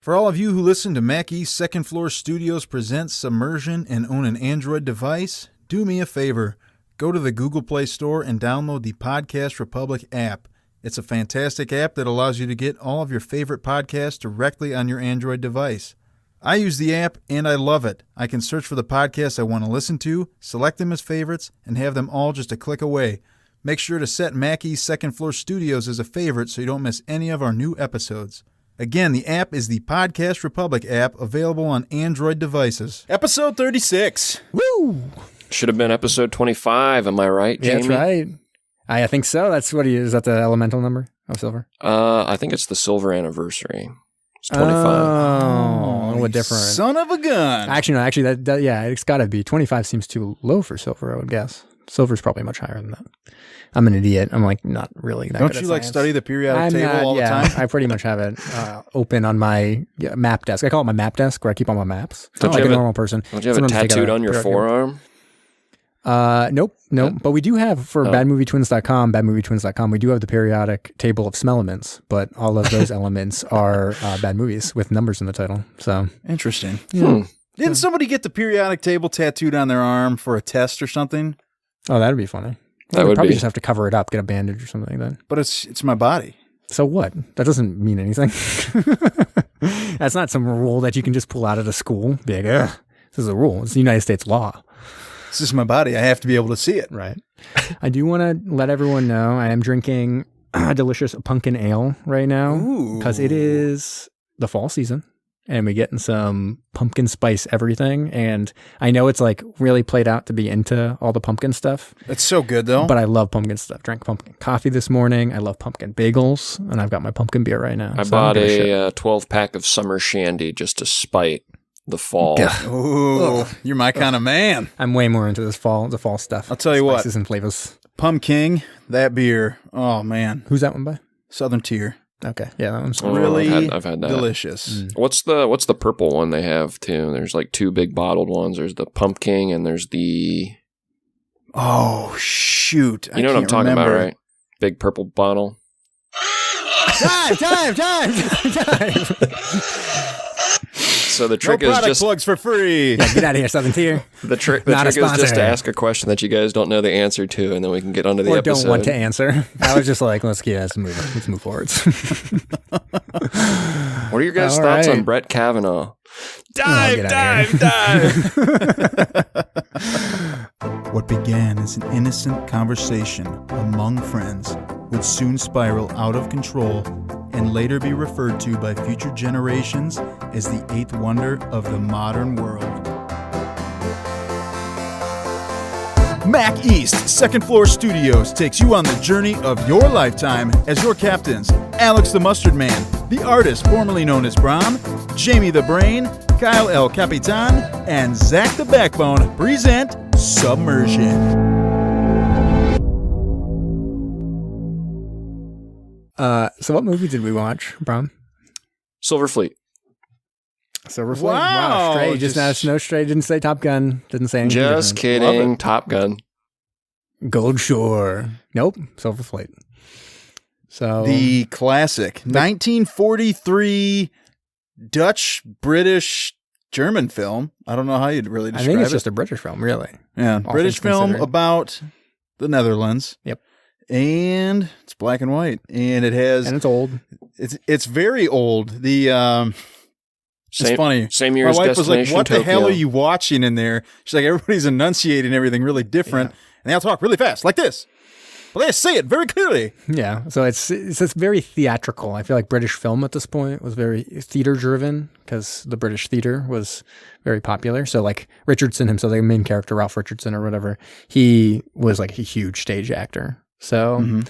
For all of you who listen to Mac East Second Floor Studios presents Submersion and own an Android device, do me a favor. Go to the Google Play Store and download the Podcast Republic app. It's a fantastic app that allows you to get all of your favorite podcasts directly on your Android device. I use the app and I love it. I can search for the podcasts I want to listen to, select them as favorites, and have them all just a click away. Make sure to set Mac East Second Floor Studios as a favorite so you don't miss any of our new episodes. Again, the app is the Podcast Republic app, available on Android devices. Episode 36. Woo! Should have been episode 25, am I right, Jamie? Yeah, that's right. I think so. That's what he is. Is that the elemental number of silver? I think it's the silver anniversary. It's 25. Oh, what different? Son of a gun. Actually, that yeah, it's got to be. 25 seems too low for silver, I would guess. Silver's probably much higher than that. I'm an idiot. I'm like not really that Don't good you at like science. study the periodic table all the time? I pretty much have it open on my map desk. I call it my map desk where I keep all my maps. Don't like you a have normal person. Don't you have it tattooed on your forearm? Nope. But we do have for badmovietwins.com, we do have the periodic table of smellements, but all of those elements are bad movies with numbers in the title. So Interesting. Yeah. Didn't somebody get the periodic table tattooed on their arm for a test or something? Oh, that'd be funny. That would probably be. just have to cover it up, get a bandage or something like that. But it's my body. So what? That doesn't mean anything. That's not some rule that you can just pull out of the school. Be like, ugh, this is a rule. It's the United States law. This is my body. I have to be able to see it. Right. I do want to let everyone know I am drinking a delicious pumpkin ale right now because it is the fall season and we're getting some pumpkin spice everything. And I know it's like really played out to be into all the pumpkin stuff. It's so good though. But I love pumpkin stuff. Drank pumpkin coffee this morning. I love pumpkin bagels and I've got my pumpkin beer right now. I bought a 12-pack of summer shandy just to spite the fall. Ooh, you're my kind of man. I'm way more into the fall stuff. I'll tell you what. Spices and flavors. Pumpkin, that beer. Oh man. Who's that one by? Southern Tier. Okay. Yeah, that one's Really I've had that. delicious. What's the purple one they have too? There's like two big bottled ones. There's the pumpkin and there's the... Oh, shoot. You know what I'm talking about, right? Big purple bottle. Time. So the trick is just plugs for free. Yeah, get out of here, Southern Tier. the trick Not a is just to sponsor. ask a question that you guys don't know the answer to, and then we can get onto the Or episode. don't want to answer. I was just like, let's move forwards. What are your guys' All thoughts right. on Brett Kavanaugh? Get What began as an innocent conversation among friends would soon spiral out of control and later be referred to by future generations as the eighth wonder of the modern world. Mac East Second Floor Studios takes you on the journey of your lifetime as your captains, Alex the Mustard Man, the artist formerly known as Brom, Jamie the Brain, Kyle El Capitan, and Zach the Backbone present Submersion. So what movie did we watch, Brom? Silver Fleet. Silver Flame. Wow. Straight. No straight. Didn't say Top Gun. Didn't say anything Just different. kidding. Top Gun. Gold Shore. Nope. Silver Fleet. So The classic 1943 Dutch, British, German film. I don't know how you'd really I describe think it's it. just a British film, really. Yeah, all British things film considered. about the Netherlands. Yep. And it's black and white, and it has And it's old. it's very old. The it's funny. Same year My as wife was like, Destination "What the hell Tokyo." are you watching in there?" She's like, "Everybody's enunciating everything really different, and they all talk really fast, like this, but they say it very clearly." Yeah. So it's very theatrical. I feel like British film at this point was very theater driven because the British theater was very popular. So like Richardson himself, the main character, Ralph Richardson or whatever, he was like a huge stage actor. So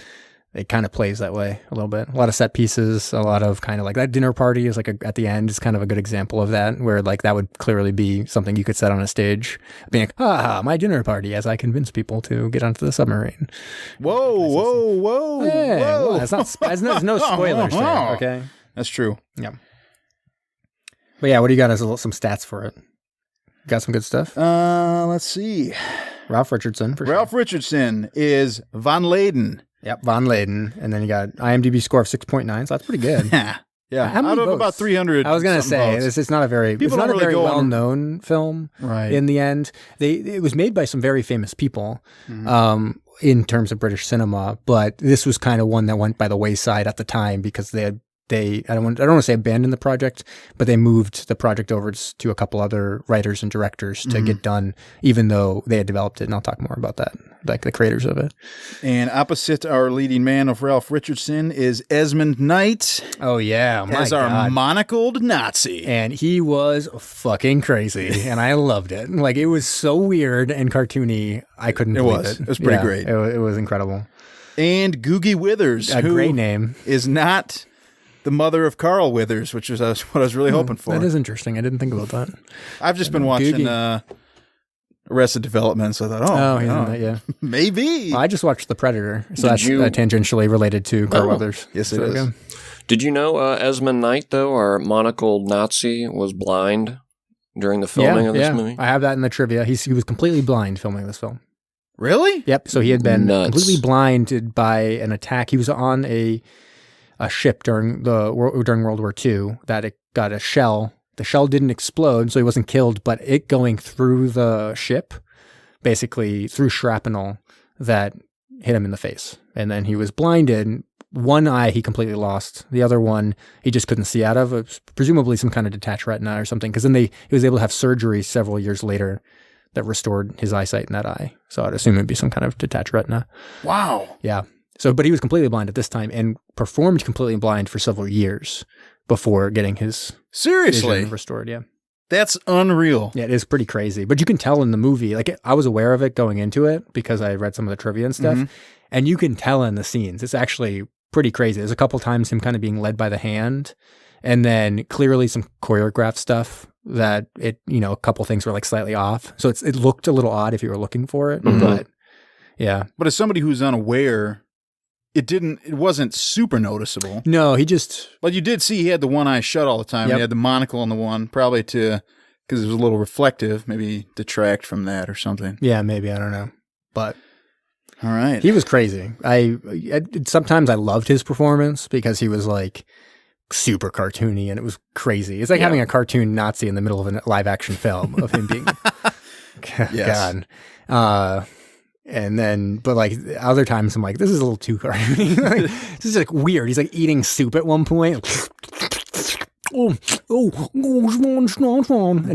it kind of plays that way a little bit. A lot of set pieces, a lot of kind of like that dinner party is like at the end is kind of a good example of that, where like that would clearly be something you could set on a stage, being like, my dinner party as I convince people to get onto the submarine. Whoa! Hey, whoa! well, there's no spoilers there, okay? That's true. Yeah. But yeah, what do you got as some stats for it? Got some good stuff? Let's see. Ralph Richardson, for Ralph sure. Richardson is Von Leyden. Yep, Von Leyden. And then you got IMDb score of 6.9, so that's pretty good. Yeah, How many out of boats? about 300. I was gonna something say boats. it's not a very People it's not don't a really very go on- well known film. Right. In the end, it was made by some very famous people. In terms of British cinema, but this was kind of one that went by the wayside at the time because they I don't want to say abandoned the project, but they moved the project over to a couple other writers and directors to get done, even though they had developed it. And I'll talk more about that, like the creators of it. And opposite our leading man of Ralph Richardson is Esmond Knight Oh yeah, as our monocled Nazi. and he was fucking crazy, and I loved it. Like it was so weird and cartoony, I couldn't believe it. It was pretty great. It was incredible. And Googie Withers, A who great name. is not the mother of Carl Withers, which was what I was really hoping for. That is interesting. I didn't think about that. I've just been watching Googie. Arrested Development, so I thought, He's in that, yeah. maybe. Well, I just watched The Predator, so Did that's you- tangentially related to Carl Weathers. Yes, it So, is. yeah. Did you know Esmond Knight, though, our monocled Nazi, was blind during the filming of this movie? I have that in the trivia. He was completely blind filming this film. Really? Yep. So he had been Nuts. completely blinded by an attack. He was on a ship during World War II that it got a shell. The shell didn't explode, so he wasn't killed, but it going through the ship, basically through shrapnel that hit him in the face. And then he was blinded. One eye he completely lost. The other one he just couldn't see out of. It was presumably some kind of detached retina or something. Because then he was able to have surgery several years later that restored his eyesight in that eye. So I'd assume it'd be some kind of detached retina. Wow. Yeah. So, but he was completely blind at this time and performed completely blind for several years before getting his Seriously? vision restored. Yeah. That's unreal. Yeah, it is pretty crazy. But you can tell in the movie, like I was aware of it going into it because I read some of the trivia and stuff. And you can tell in the scenes. It's actually pretty crazy. There's a couple times him kind of being led by the hand, and then clearly some choreographed stuff that a couple things were like slightly off. So it looked a little odd if you were looking for it, but yeah. But as somebody who's unaware, it wasn't super noticeable. No, he just, But you did see he had the one eye shut all the time. Yep. He had the monocle on the one, probably because it was a little reflective, maybe detract from that or something. yeah, maybe, I don't know. But All right. he was crazy. Sometimes I loved his performance because he was like super cartoony and it was crazy. It's like having a cartoon Nazi in the middle of a live action film of him being Yes. God. And then, but like other times I'm like, this is a little too cartoony. Like, this is like weird. He's like eating soup at one point. And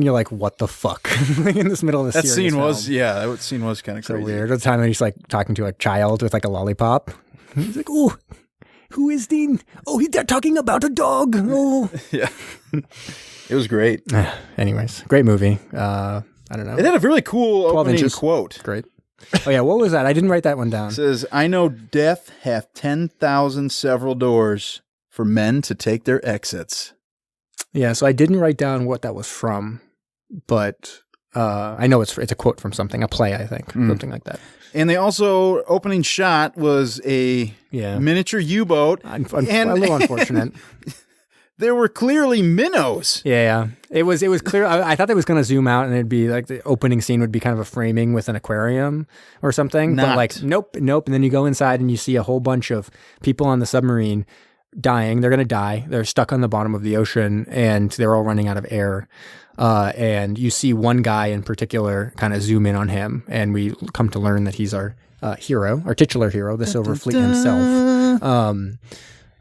you're like, what the fuck? Like in this middle of the that serious scene was, film. that scene was kind of So crazy. weird. At the time he's like talking to a child with like a lollipop. He's like, oh, who is Dean? Oh, they're talking about a dog. Oh. Yeah. It was great. Anyways, great movie. I don't know. It had a really cool 12 opening inches. quote. Great. Oh yeah, what was that? I didn't write that one down. It says, I know death hath 10,000 several doors for men to take their exits. Yeah, so I didn't write down what that was from, but I know it's a quote from something, a play, I think, something like that. And they also, opening shot was a miniature U-boat. A little unfortunate. There were clearly minnows. Yeah. It was clear. I thought it was going to zoom out and it'd be like the opening scene would be kind of a framing with an aquarium or something. Not. But like, nope. And then you go inside and you see a whole bunch of people on the submarine dying. They're going to die. They're stuck on the bottom of the ocean and they're all running out of air. And you see one guy in particular kind of zoom in on him. And we come to learn that he's our hero, our titular hero, the Silver Fleet himself.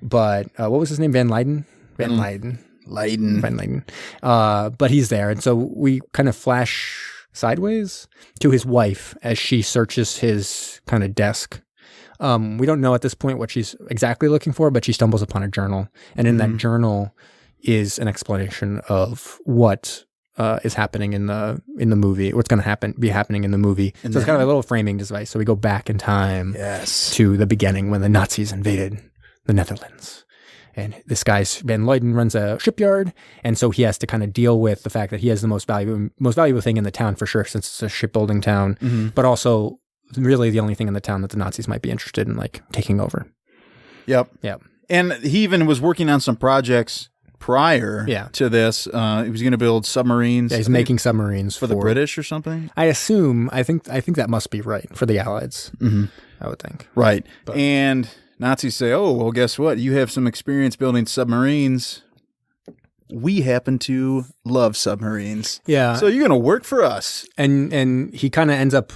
But what was his name? Van Leyden? Van Leyden. But he's there. And so we kind of flash sideways to his wife as she searches his kind of desk. We don't know at this point what she's exactly looking for, but she stumbles upon a journal. And in that journal is an explanation of what is happening in the movie, what's going to be happening in the movie. So it's kind of a little framing device. So we go back in time to the beginning when the Nazis invaded the Netherlands. And this guy's Van Leyden runs a shipyard, and so he has to kind of deal with the fact that he has the most valuable thing in the town for sure, since it's a shipbuilding town, but also really the only thing in the town that the Nazis might be interested in, like taking over. Yep. Yep. And he even was working on some projects prior to this. He was going to build submarines. Yeah, he's making submarines for the British or something. I think that must be right for the Allies. I would think. Right. But. And Nazis say, oh, well, guess what? You have some experience building submarines. we happen to love submarines. Yeah. So you're going to work for us. And he kind of ends up,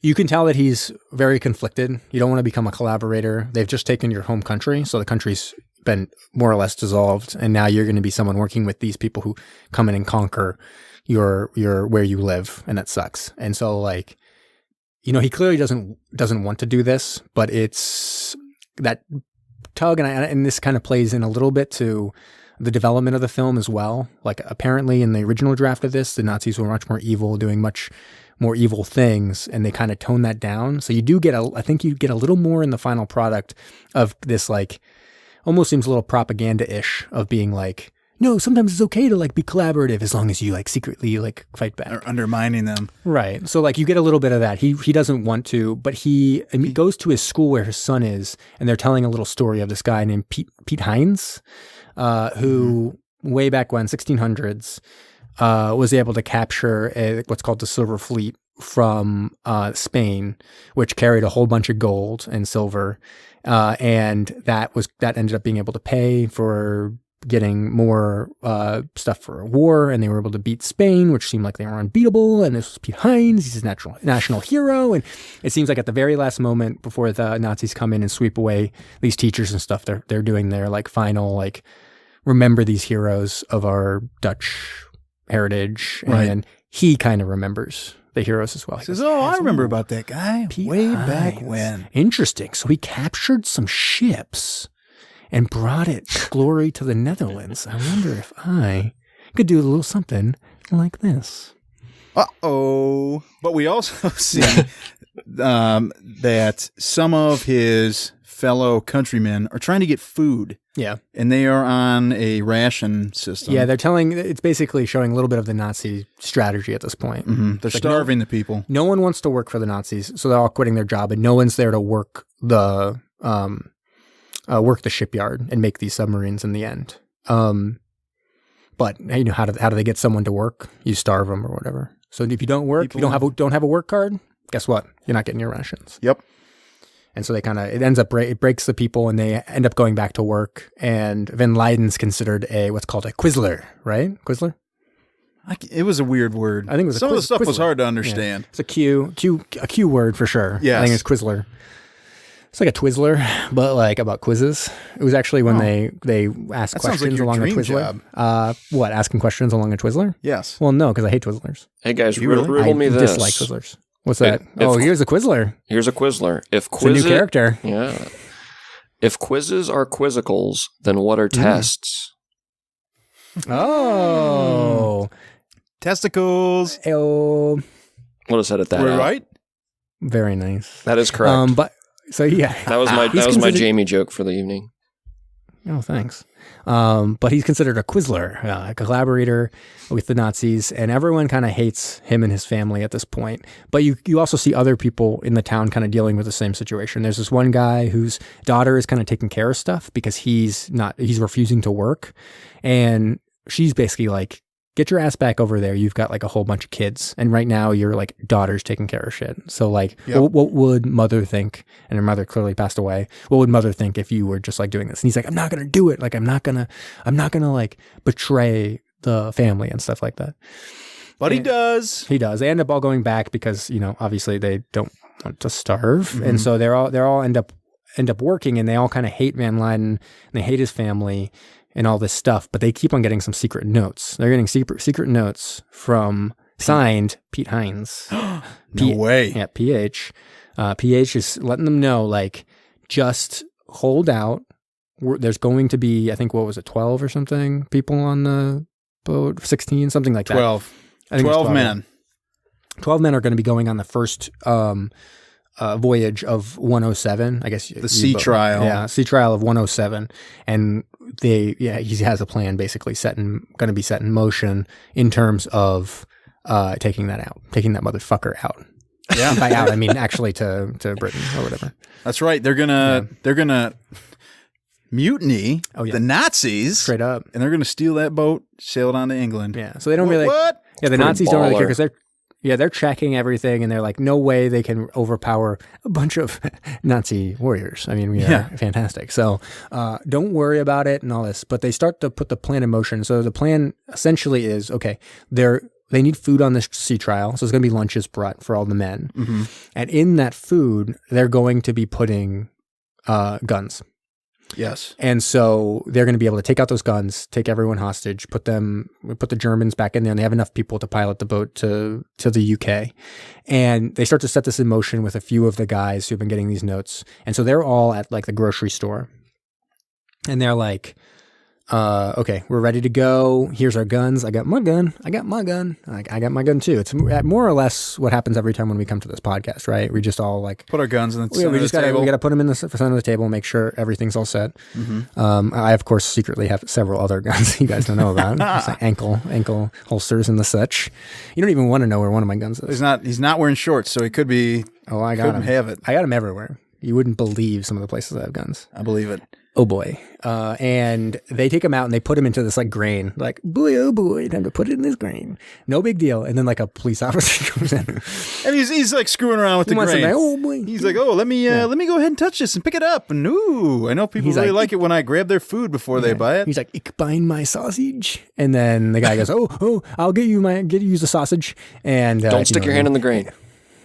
you can tell that he's very conflicted. You don't want to become a collaborator. They've just taken your home country. So the country's been more or less dissolved. And now you're going to be someone working with these people who come in and conquer your where you live. And that sucks. And so like, you know, he clearly doesn't want to do this, but it's that tug. And this kind of plays in a little bit to the development of the film as well. Like apparently in the original draft of this, the Nazis were much more evil, doing much more evil things, and they kind of tone that down. So you do get I think you get a little more in the final product of this, like almost seems a little propaganda-ish of being like, no, sometimes it's okay to like be collaborative as long as you like secretly like fight back. Or undermining them. Right. So like you get a little bit of that. He doesn't want to, but he goes to his school where his son is, and they're telling a little story of this guy named Piet Hein, who way back when, 1600s, was able to capture what's called the Silver Fleet from Spain, which carried a whole bunch of gold and silver, and that ended up being able to pay for getting more stuff for a war, and they were able to beat Spain, which seemed like they were unbeatable. And this was Piet Hein, he's a national hero, and it seems like at the very last moment before the Nazis come in and sweep away these teachers and stuff, they're doing their like final like remember these heroes of our Dutch heritage, right. And he kind of remembers the heroes as well. He says, I remember about that guy way back when. Interesting. So he captured some ships and brought it glory to the Netherlands. I wonder if I could do a little something like this. Uh-oh. But we also see that some of his fellow countrymen are trying to get food. Yeah. And they are on a ration system. Yeah, it's basically showing a little bit of the Nazi strategy at this point. Mm-hmm. They're starving the people. No one wants to work for the Nazis, so they're all quitting their job, and no one's there to work the shipyard and make these submarines in the end. But you know, how do they get someone to work? You starve them or whatever. So if you don't work, if you don't have a work card, guess what? You're not getting your rations. Yep. And so it breaks the people, and they end up going back to work. And Van Leiden's considered what's called a Quisler, right? Quisler? It was a weird word. I think it was some of the stuff Quisler. was hard to understand. Yeah. It's a Q word for sure. Yes. I think it's Quisler. It's like a Twizzler, but like about quizzes. It was actually when they asked questions along a Twizzler. What, asking questions along a Twizzler? Yes. Well, no, because I hate Twizzlers. Hey guys, You really? riddle me I this. dislike Twizzlers. What's that? Here's a Quizler. Here's a Quizler. It's a new character. Yeah. If quizzes are quizzicals, then what are tests? Oh. Testicles. Oh. We'll just edit that We're out. right. Very nice. That is correct. That was my Jamie joke for the evening. Oh, thanks. But he's considered a Quizler, a collaborator with the Nazis, and everyone kind of hates him and his family at this point. But you also see other people in the town kind of dealing with the same situation. There's this one guy whose daughter is kind of taking care of stuff because he's refusing to work. And she's basically like, get your ass back over there. You've got like a whole bunch of kids. And right now your like daughter's taking care of shit. So like, what would mother think? And her mother clearly passed away. What would mother think if you were just like doing this? And he's like, I'm not going to do it. Like, I'm not going to like betray the family and stuff like that. But he does. He does. They end up all going back because, you know, obviously they don't want to starve. Mm-hmm. And so they're all end up working, and they all kind of hate Van Leiden, and they hate his family and all this stuff, but they keep on getting some secret notes. They're getting secret notes from signed Piet Hein. No way. Yeah, PH. PH is letting them know, like, just hold out. There's going to be, I think, 12 or something people on the boat? 16, something like that. 12. I think 12 men. 12 men are going to be going on the first voyage of 107, I guess. The sea trial. Yeah, sea trial of 107. And he has a plan basically going to be set in motion in terms of taking that motherfucker out. Yeah. By out, I mean actually to Britain or whatever. That's right. They're gonna mutiny the Nazis straight up, and they're gonna steal that boat, sail it on to England. Yeah. So they don't really. What? Yeah, the Nazis don't really care because they're checking everything, and they're like, no way they can overpower a bunch of Nazi warriors. I mean, we are fantastic. So don't worry about it and all this. But they start to put the plan in motion. So the plan essentially is, okay, they need food on this sea trial. So it's going to be lunches brought for all the men. Mm-hmm. And in that food, they're going to be putting guns. Yes. And so they're going to be able to take out those guns, take everyone hostage, put the Germans back in there, and they have enough people to pilot the boat to the UK. And they start to set this in motion with a few of the guys who've been getting these notes. And so they're all at like the grocery store. And they're like, okay, we're ready to go. Here's our guns. I got my gun. I got my gun. I got my gun too. It's more or less what happens every time when we come to this podcast, right? We just all like put our guns in the center we just of the table. We got to put them in the center of the table, make sure everything's all set. Mm-hmm. I of course secretly have several other guns you guys don't know about. It's like ankle holsters and the such. You don't even want to know where one of my guns is. He's not wearing shorts, so he could be. Oh, I got him. Have it. I got them everywhere. You wouldn't believe some of the places I have guns. I believe it. Oh boy. And they take him out and they put him into this like grain, like, boy, oh boy, time to put it in this grain. No big deal. And then like a police officer comes in. And he's like screwing around with the grain. Like, oh boy. He's like, oh, let me go ahead and touch this and pick it up. And ooh, I know people really like it when I grab their food before they buy it. He's like, ich bin my sausage. And then the guy goes, oh, I'll get you the sausage. And don't stick your hand in the grain.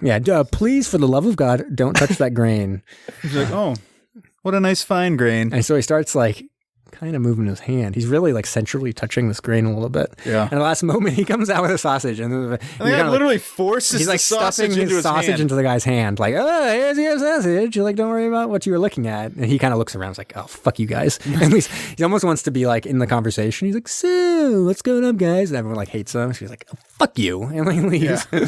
Yeah, please, for the love of God, don't touch that grain. He's like, oh, what a nice fine grain. And so he starts like kind of moving his hand. He's really like sensually touching this grain a little bit. Yeah. And the last moment he comes out with a sausage. And the guy literally forces he's like the sausage stuffing into his sausage hand. into the guy's hand. Like, oh, here's your sausage. You're like, don't worry about what you were looking at. And he kind of looks around. He's like, oh, fuck you guys. And he almost wants to be like in the conversation. He's like, so what's going on, guys? And everyone like hates him. She's like, oh, fuck you. And like leaves. Yeah.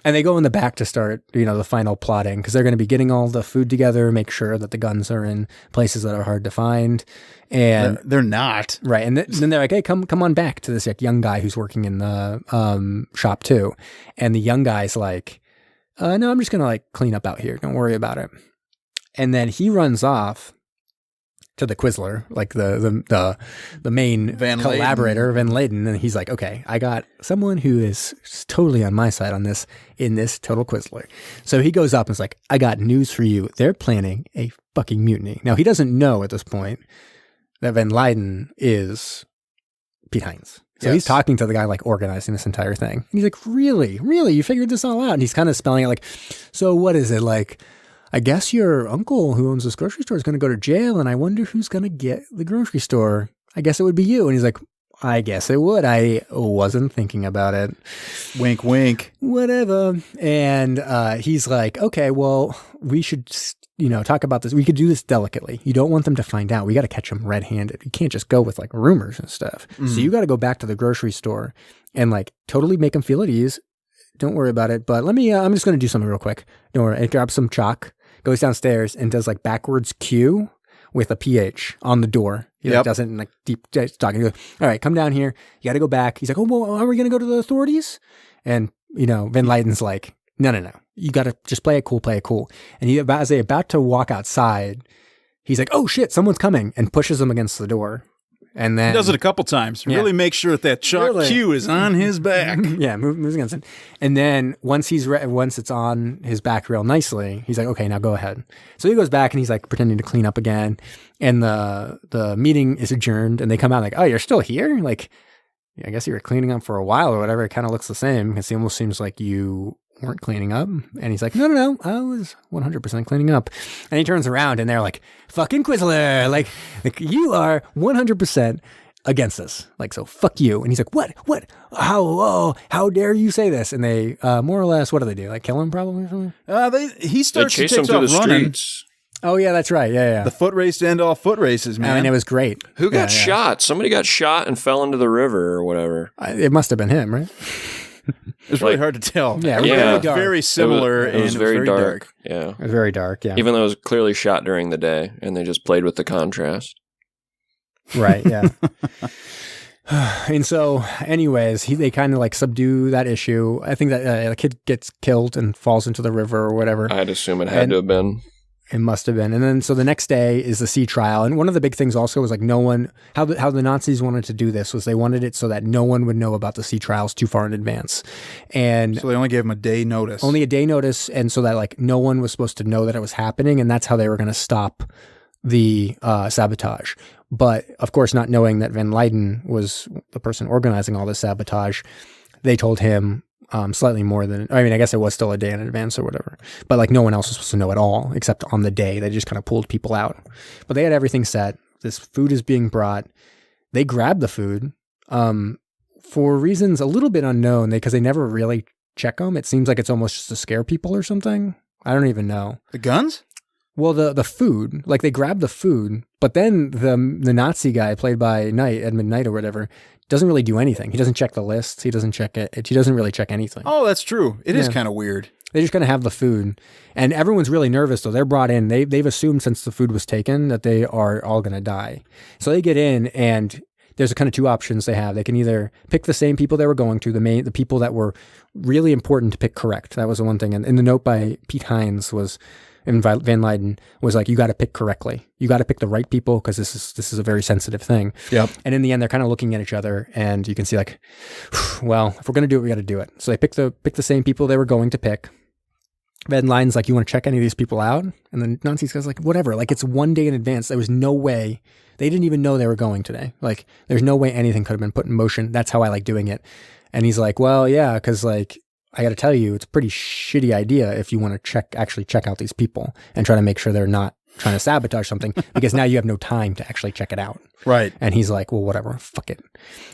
And they go in the back to start, the final plotting because they're going to be getting all the food together, make sure that the guns are in places that are hard to find. And they're not. Right. And then they're like, hey, come on back to this like, young guy who's working in the shop too. And the young guy's like, no, I'm just going to like clean up out here. Don't worry about it. And then he runs off to the Quisler, like the main collaborator, Van Leyden, and he's like, okay, I got someone who is totally on my side on this in this total Quisler. So he goes up and is like, I got news for you. They're planning a fucking mutiny. Now he doesn't know at this point that Van Leyden is Piet Hein. So he's talking to the guy like organizing this entire thing. And he's like, really? You figured this all out? And he's kind of spelling it like, so what is it like? I guess your uncle who owns this grocery store is going to go to jail, and I wonder who's going to get the grocery store. I guess it would be you. And he's like, I guess it would. I wasn't thinking about it. Wink, wink. Whatever. And he's like, okay, well, we should, talk about this. We could do this delicately. You don't want them to find out. We got to catch them red-handed. You can't just go with like rumors and stuff. Mm. So you got to go back to the grocery store and like totally make them feel at ease. Don't worry about it. But I'm just going to do something real quick. Don't worry. I grab some chalk, goes downstairs and does like backwards Q with a PH on the door. He like, does it in like deep talking. He goes, all right, come down here. You got to go back. He's like, oh, well, are we going to go to the authorities? And, Van Leyden's like, no. You got to just play it cool. And as they're about to walk outside, he's like, oh shit, someone's coming, and pushes him against the door. And then he does it a couple times. Yeah. Really make sure that chalk Q is on his back. Yeah, moves against him. And then once it's on his back real nicely, he's like, okay, now go ahead. So he goes back and he's like pretending to clean up again. And the meeting is adjourned, and they come out like, oh, you're still here? Like, I guess you were cleaning up for a while or whatever. It kind of looks the same because it almost seems like you weren't cleaning up. And he's like, no, I was 100% cleaning up. And he turns around and they're like, fucking Quisler, like you are 100% against us. Like, so fuck you. And he's like, what? How dare you say this? And they, more or less, what do they do? Like kill him probably or something? He starts to chase him through the running. streets. Oh yeah, that's right. Yeah. The foot race to end all foot races, man. I mean, it was great. Who got shot? Somebody got shot and fell into the river or whatever. It must have been him, right? It was really hard to tell. Yeah, very similar. It was very dark. Yeah. It was very dark, yeah. Even though it was clearly shot during the day, and they just played with the contrast. Right, yeah. And so, anyways, they kind of like subdue that issue. I think that a kid gets killed and falls into the river or whatever. I'd assume it had to have been. It must have been. And then, so the next day is the sea trial. And one of the big things also was like how the Nazis wanted to do this was they wanted it so that no one would know about the sea trials too far in advance. And so they only gave them a day notice. Only a day notice. And so that like no one was supposed to know that it was happening. And that's how they were going to stop the sabotage. But of course, not knowing that Van Leyden was the person organizing all this sabotage, they told him slightly more than, I mean, I guess it was still a day in advance or whatever, but like no one else was supposed to know at all except on the day. They just kind of pulled people out, but they had everything set. This food is being brought. They grabbed the food for reasons a little bit unknown because they never really check them. It seems like it's almost just to scare people or something. I don't even know. The guns? Well, the food, like they grabbed the food, but then the Nazi guy played by Knight, Esmond Knight or whatever, doesn't really do anything. He doesn't check the lists. He doesn't check it. He doesn't really check anything. Oh, that's true. It is kind of weird. They just kind of have the food, and everyone's really nervous. So they're brought in. They've assumed since the food was taken that they are all going to die. So they get in, and there's kind of two options they have. They can either pick the same people they were going to, the people that were really important to pick correct. That was the one thing. And in the note by Piet Hein and Van Leyden was like, you got to pick correctly. You got to pick the right people because this is a very sensitive thing. Yep. And in the end, they're kind of looking at each other, and you can see like, well, if we're going to do it, we got to do it. So they pick the same people they were going to pick. Van Leyden's like, you want to check any of these people out? And the Nazis guys like, whatever. Like, it's one day in advance. There was no way. They didn't even know they were going today. Like, there's no way anything could have been put in motion. That's how I like doing it. And he's like, well, yeah, because like, I got to tell you, it's a pretty shitty idea if you want to actually check out these people and try to make sure they're not trying to sabotage something because now you have no time to actually check it out. Right. And he's like, well, whatever, fuck it.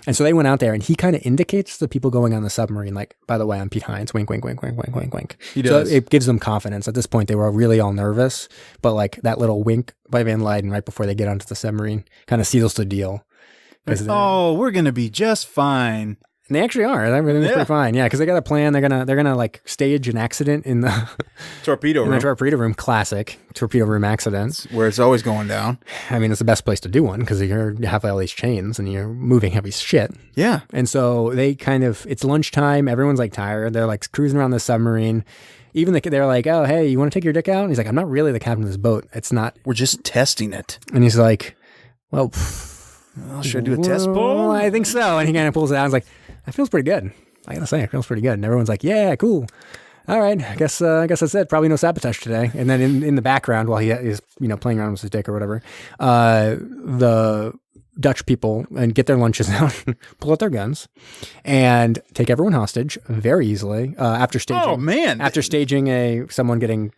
And so they went out there, and he kind of indicates to the people going on the submarine, like, by the way, I'm Piet Hein. Wink, wink, wink, wink, wink, wink, wink. He does. So it gives them confidence. At this point, they were really all nervous, but like that little wink by Van Leyden right before they get onto the submarine kind of seals the deal. Oh, we're going to be just fine. And they actually are. Everything's pretty fine. Yeah, because they got a plan. They're gonna like stage an accident in the torpedo room. The torpedo room, classic torpedo room accidents, where it's always going down. I mean, it's the best place to do one because you have all these chains and you're moving heavy shit. Yeah. And so they it's lunchtime. Everyone's like tired. They're like cruising around the submarine. Even they're like, oh, hey, you want to take your dick out? And he's like, I'm not really the captain of this boat. It's not. We're just testing it. And he's like, well, should I do a test pull? I think so. And he kind of pulls it out. He's like, that feels pretty good. I gotta say, it feels pretty good. And everyone's like, yeah, cool. All right, I guess that's it. Probably no sabotage today. And then in the background, while he is playing around with his dick or whatever, the Dutch people and get their lunches out, pull out their guns, and take everyone hostage very easily. After staging, oh man! After staging someone getting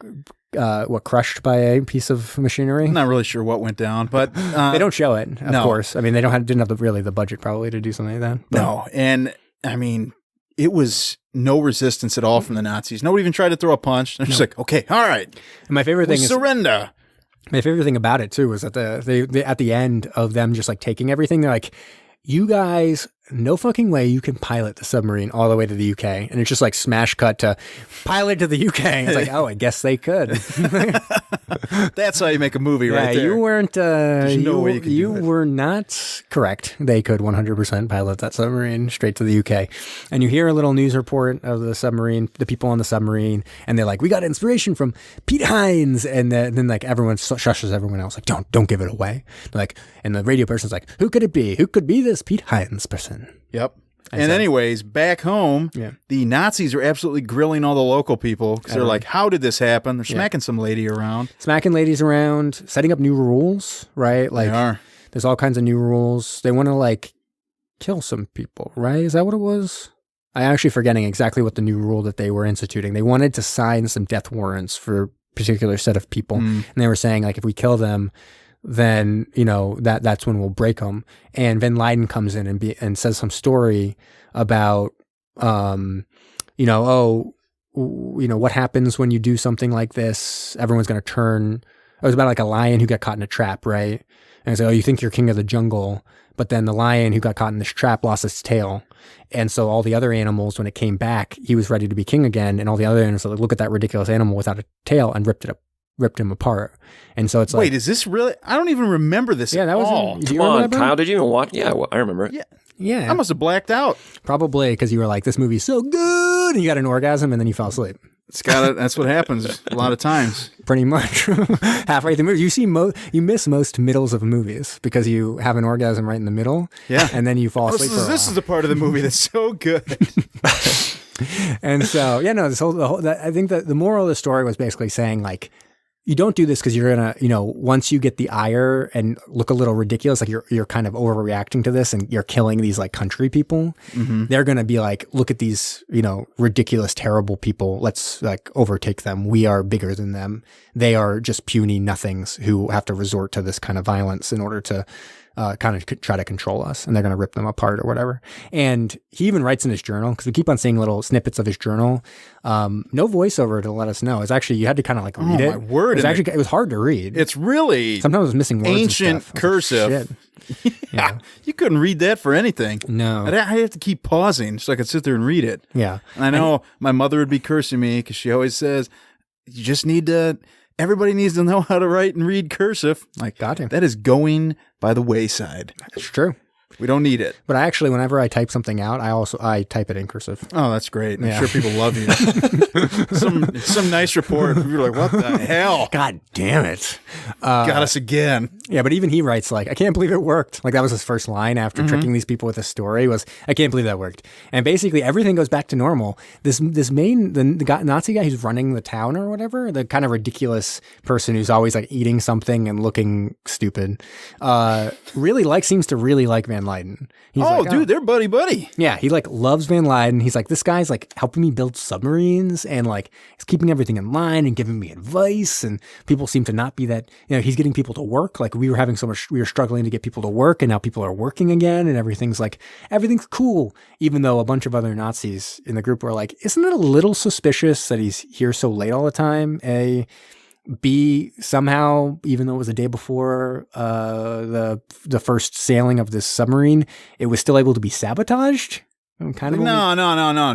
crushed by a piece of machinery. I'm not really sure what went down, but they don't show it. Of course, I mean they didn't have the budget probably to do something like that. But. No, and I mean it was no resistance at all from the Nazis. Nobody even tried to throw a punch. They're just like, okay, all right. And my favorite thing is surrender. My favorite thing about it too was that they at the end of them just like taking everything, they're like, you guys, no fucking way you can pilot the submarine all the way to the UK. And it's just like smash cut to pilot to the UK. It's like, oh, I guess they could. That's how you make a movie right there. You weren't, There's no way you could you do it. were not correct. They could 100% pilot that submarine straight to the UK. And you hear a little news report of the submarine, the people on the submarine, and they're like, we got inspiration from Piet Hein. And then like everyone shushes everyone else, like, don't give it away. Like, and the radio person's like, who could it be? Who could be this Piet Hein's person? Yep. And anyways, back home, the Nazis are absolutely grilling all the local people because they're like, how did this happen? They're smacking some lady around. Smacking ladies around, setting up new rules, right? Like, they are. There's all kinds of new rules. They want to, like, kill some people, right? Is that what it was? I'm actually forgetting exactly what the new rule that they were instituting. They wanted to sign some death warrants for a particular set of people. And they were saying, like, if we kill them, then, that's when we'll break them. And Van Leyden comes in and says some story about, what happens when you do something like this? Everyone's going to turn. It was about like a lion who got caught in a trap, right? And it's like, oh, you think you're king of the jungle, but then the lion who got caught in this trap lost its tail. And so all the other animals, when it came back, he was ready to be king again. And all the other animals were like, look at that ridiculous animal without a tail, and ripped him apart. And so it's like, wait, is this really? I don't even remember this at all. Come on, Kyle, did you even watch? Yeah, I remember it. Yeah. I must have blacked out. Probably because you were like, this movie's so good, and you got an orgasm, and then you fell asleep. That's what happens a lot of times. Pretty much. Halfway through the movie. You miss most middles of movies because you have an orgasm right in the middle. Yeah. And then you fall asleep for a while. This is the part of the movie that's so good. And so, I think that the moral of the story was basically saying, like, you don't do this because you're going to, once you get the ire and look a little ridiculous, like you're kind of overreacting to this and you're killing these like country people. Mm-hmm. They're going to be like, look at these, ridiculous, terrible people. Let's like overtake them. We are bigger than them. They are just puny nothings who have to resort to this kind of violence in order to kind of try to control us, and they're going to rip them apart or whatever. And he even writes in his journal, because we keep on seeing little snippets of his journal. No voiceover to let us know. It's actually, you had to kind of like read it. My word. It was hard to read. It's really sometimes it was missing words. Ancient and stuff. cursive. Yeah. You couldn't read that for anything. No. I have to keep pausing so I could sit there and read it. Yeah. And I know my mother would be cursing me because she always says, you just need to, everybody needs to know how to write and read cursive. Like, got him. That is going by the wayside. It's true. We don't need it. But I actually, whenever I type something out, I type it in cursive. Oh, that's great. I'm sure people love you. some nice report. You're like, what the hell? God damn it. Got us again. Yeah, but even he writes like, I can't believe it worked. Like that was his first line after tricking these people with a story was, I can't believe that worked. And basically everything goes back to normal. The Nazi guy who's running the town or whatever, the kind of ridiculous person who's always like eating something and looking stupid, seems to really like Van Leyden. He's they're buddy. Yeah, he like loves Van Leyden. He's like, this guy's like helping me build submarines and like he's keeping everything in line and giving me advice. And people seem to not be that, he's getting people to work. Like we were struggling to get people to work, and now people are working again, and everything's cool. Even though a bunch of other Nazis in the group were like, isn't it a little suspicious that he's here so late all the time? B, somehow, even though it was the day before the first sailing of this submarine, it was still able to be sabotaged. No,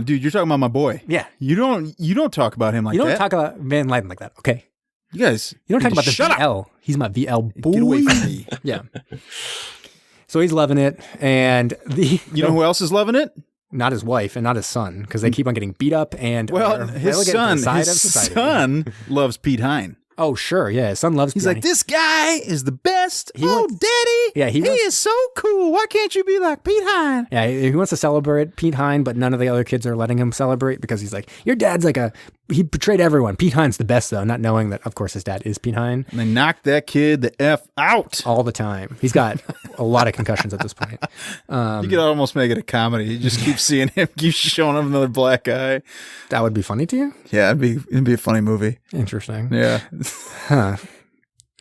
dude, you're talking about my boy. Yeah, you don't talk about him like that. You don't talk about Van Leyden like that. Okay, you guys, you don't talk about the VL. Up. He's my VL boy. Get away from me. Yeah. So he's loving it, and you know who else is loving it? Not his wife and not his son, because they keep on getting beat up and his son loves Piet Hein. Oh, sure. Yeah. His son loves He's like, this guy is the best. Daddy. Yeah. He is so cool. Why can't you be like Piet Hein? Yeah. He wants to celebrate Piet Hein, but none of the other kids are letting him celebrate because he's like, your dad's like he betrayed everyone. Piet Hein's the best, though, not knowing that, of course, his dad is Piet Hein. And they knock that kid the F out. All the time. He's got a lot of concussions at this point. You could almost make it a comedy. You just keep seeing him, keep showing him another black guy. That would be funny to you? Yeah, it'd be a funny movie. Interesting. Yeah. Huh.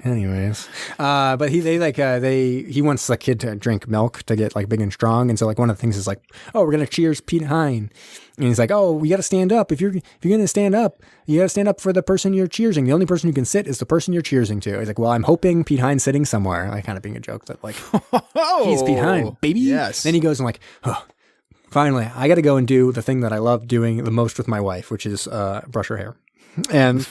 Anyways, but he wants the kid to drink milk to get like big and strong, and so like one of the things is like, oh, we're gonna cheers Piet Hein, and he's like, oh, we got to stand up. If you're gonna stand up, you got to stand up for the person you're cheersing. The only person who can sit is the person you're cheersing to. He's like, well, I'm hoping Piet Hein's sitting somewhere. Like kind of being a joke that like, he's Piet Hein, baby. Yes. Then he goes and like, oh, finally, I got to go and do the thing that I love doing the most with my wife, which is brush her hair, and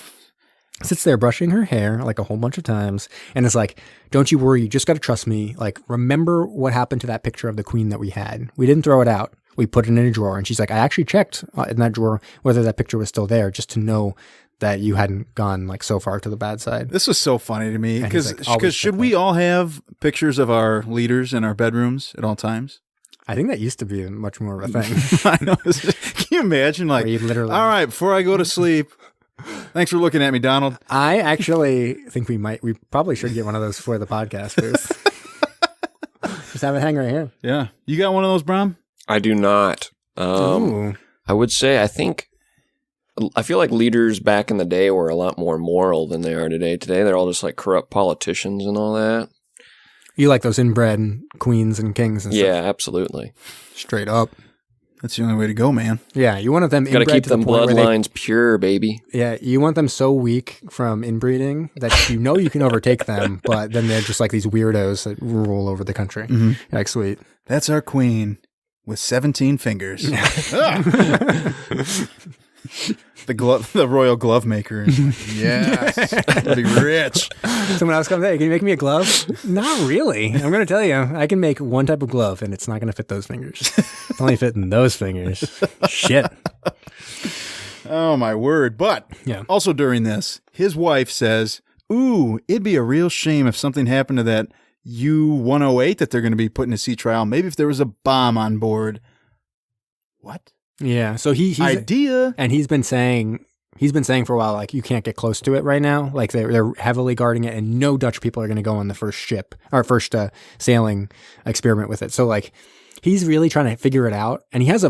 sits there brushing her hair like a whole bunch of times and is like, don't you worry, you just got to trust me. Like, remember what happened to that picture of the queen that we had? We didn't throw it out. We put it in a drawer. And she's like, I actually checked in that drawer whether that picture was still there just to know that you hadn't gone like so far to the bad side. This was so funny to me because should we all have pictures of our leaders in our bedrooms at all times? I think that used to be much more of a thing. I know. Can you imagine like, all right, before I go to sleep, thanks for looking at me, Donald. I actually think we probably should get one of those for the podcast booth. Just have it hang right here. Yeah. You got one of those, Brom? I do not. I would say, I feel like leaders back in the day were a lot more moral than they are today. Today, they're all just like corrupt politicians and all that. You like those inbred queens and kings and stuff? Yeah, absolutely. Straight up. That's the only way to go, man. Yeah, you want them inbred. Got to keep them bloodlines pure, baby. Yeah, you want them so weak from inbreeding that you know you can overtake them, but then they're just like these weirdos that rule over the country. Mm-hmm. Like, sweet. That's our queen with 17 fingers. The royal glove maker. Yes. That'd be rich. Someone else comes, hey, can you make me a glove? Not really. I'm going to tell you, I can make one type of glove and it's not going to fit those fingers. It's only fitting those fingers. Shit. Oh, my word. But also during this, his wife says, ooh, it'd be a real shame if something happened to that U-108 that they're going to be putting to sea trial. Maybe if there was a bomb on board. What? Yeah. So he's idea. And he's been saying for a while, like, you can't get close to it right now. Like, they're heavily guarding it, and no Dutch people are going to go on the first ship or first sailing experiment with it. So, like, he's really trying to figure it out, and he has a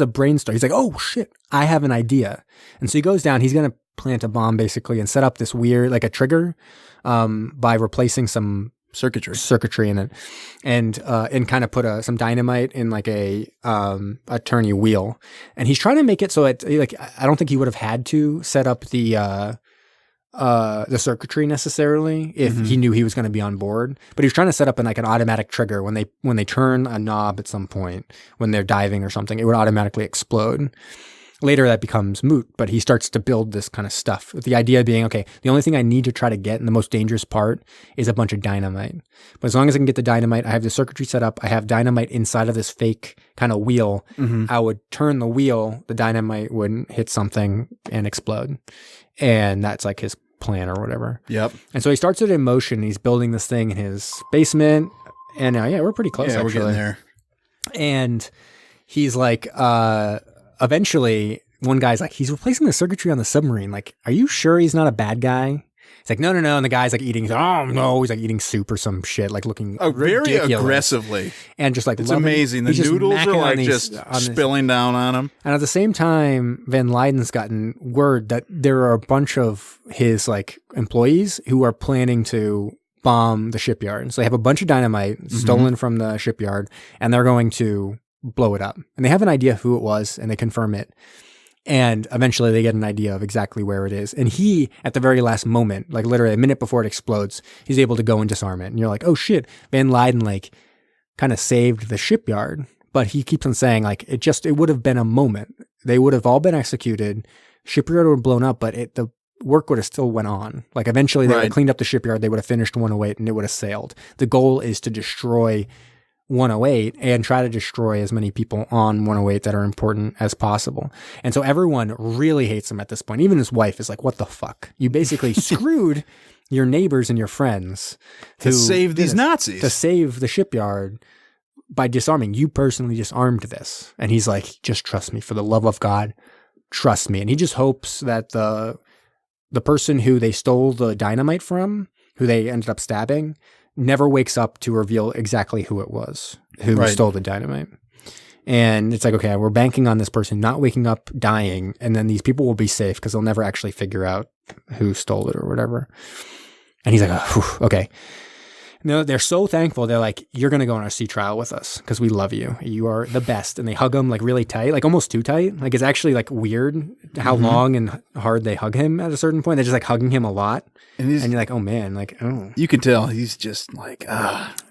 brainstorm. He's like, oh shit, I have an idea. And so he goes down. He's going to plant a bomb basically and set up this weird, like a trigger, by replacing some circuitry in it, and kind of put some dynamite in like a turny wheel. And he's trying to make it so it, like, I don't think he would have had to set up the circuitry necessarily if he knew he was going to be on board, but he was trying to set up an automatic trigger when they turn a knob at some point when they're diving or something, it would automatically explode. Later that becomes moot, but he starts to build this kind of stuff with the idea being, okay, the only thing I need to try to get, and the most dangerous part, is a bunch of dynamite. But as long as I can get the dynamite, I have the circuitry set up, I have dynamite inside of this fake kind of wheel. I would turn the wheel, the dynamite would hit something and explode. And that's like his plan or whatever. Yep. And so he starts it in motion. He's building this thing in his basement. And we're pretty close, actually. We're getting there. And he's like, eventually, one guy's like, he's replacing the circuitry on the submarine. Like, are you sure he's not a bad guy? He's like, no. And the guy's like eating, he's like eating soup or some shit, like looking very ridiculous. Aggressively. And just like, it's amazing. The noodles are like just spilling down on him. And at the same time, Van Leiden's gotten word that there are a bunch of his like employees who are planning to bomb the shipyard. So they have a bunch of dynamite stolen from the shipyard, and they're going to blow it up. And they have an idea who it was, and they confirm it. And eventually they get an idea of exactly where it is. And he, at the very last moment, like literally a minute before it explodes, he's able to go and disarm it. And you're like, oh shit, Van Leiden like kind of saved the shipyard. But he keeps on saying like, it would have been a moment. They would have all been executed. Shipyard would have blown up, but the work would have still went on. Like eventually they would have cleaned up the shipyard. They would have finished 108 and it would have sailed. The goal is to destroy 108 and try to destroy as many people on 108 that are important as possible. And so everyone really hates him at this point. Even his wife is like, what the fuck? You basically screwed your neighbors and your friends to save these Nazis, to save the shipyard by disarming. You personally disarmed this. And he's like, just trust me, for the love of God, trust me. And he just hopes that the person who they stole the dynamite from, who they ended up stabbing, never wakes up to reveal exactly who it was who stole the dynamite. And it's like, okay, we're banking on this person not waking up, dying, and then these people will be safe because they'll never actually figure out who stole it or whatever. And he's like, oh, okay. No, they're so thankful. They're like, you're going to go on our sea trial with us because we love you. You are the best. And they hug him like really tight, like almost too tight. Like it's actually like weird how long and hard they hug him at a certain point. They're just like hugging him a lot. And you're like, oh man, like, oh. You can tell he's just like,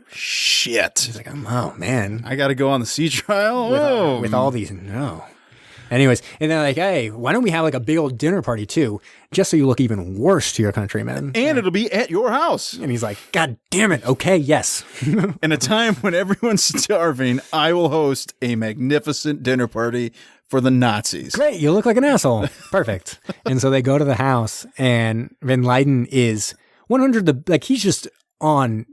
shit. He's like, oh man. I got to go on the sea trial? With all these, no. Anyways, and they're like, hey, why don't we have like a big old dinner party too, just so you look even worse to your countrymen. And it'll be at your house. And he's like, God damn it. Okay, yes. In a time when everyone's starving, I will host a magnificent dinner party for the Nazis. Great, you look like an asshole. Perfect. And so they go to the house, and Van Leiden is 100, like he's just on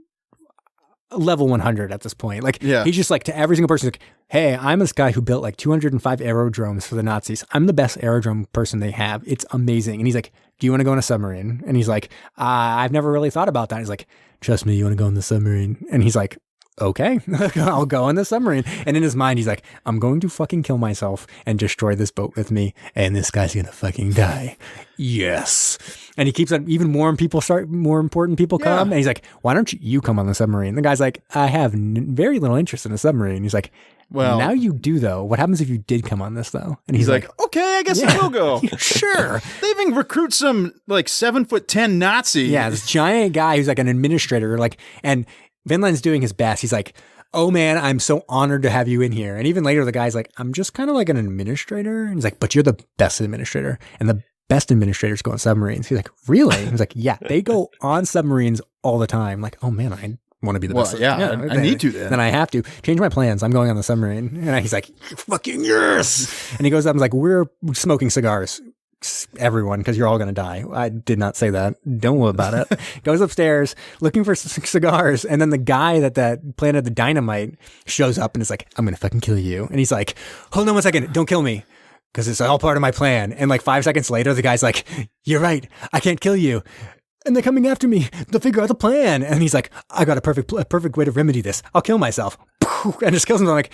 level 100 at this point. Like, he's just like, to every single person, like, hey, I'm this guy who built like 205 aerodromes for the Nazis. I'm the best aerodrome person they have. It's amazing. And he's like, do you want to go on a submarine? And he's like, I've never really thought about that. He's like, trust me, you want to go on the submarine? And he's like, okay, I'll go on the submarine. And in his mind, he's like, I'm going to fucking kill myself and destroy this boat with me. And this guy's going to fucking die. Yes. And he keeps on, even more important people come. And he's like, why don't you come on the submarine? The guy's like, I have very little interest in a submarine. He's like, well, now you do though. What happens if you did come on this though? And he's like, okay, I guess I will go. Sure. They even recruit some like 7'10" Nazi. Yeah, this giant guy who's like an administrator, like, and Van Leiden's doing his best. He's like, oh man, I'm so honored to have you in here. And even later, the guy's like, I'm just kind of like an administrator. And he's like, but you're the best administrator. And the best administrators go on submarines. He's like, really? He's like, yeah, they go on submarines all the time. Like, oh man, I want to be the best. I need to then. Then I have to change my plans. I'm going on the submarine. And he's like, fucking yes. And he goes up and is like, we're smoking cigars. everyone because you're all going to die. I did not say that. Don't worry about it. Goes upstairs looking for cigars. And then the guy that planted the dynamite shows up and is like, I'm going to fucking kill you. And he's like, hold on 1 second. Don't kill me. Because it's all part of my plan. And like 5 seconds later, the guy's like, you're right. I can't kill you. And they're coming after me to figure out the plan. And he's like, I got a perfect way to remedy this. I'll kill myself. And just kills him. I'm like,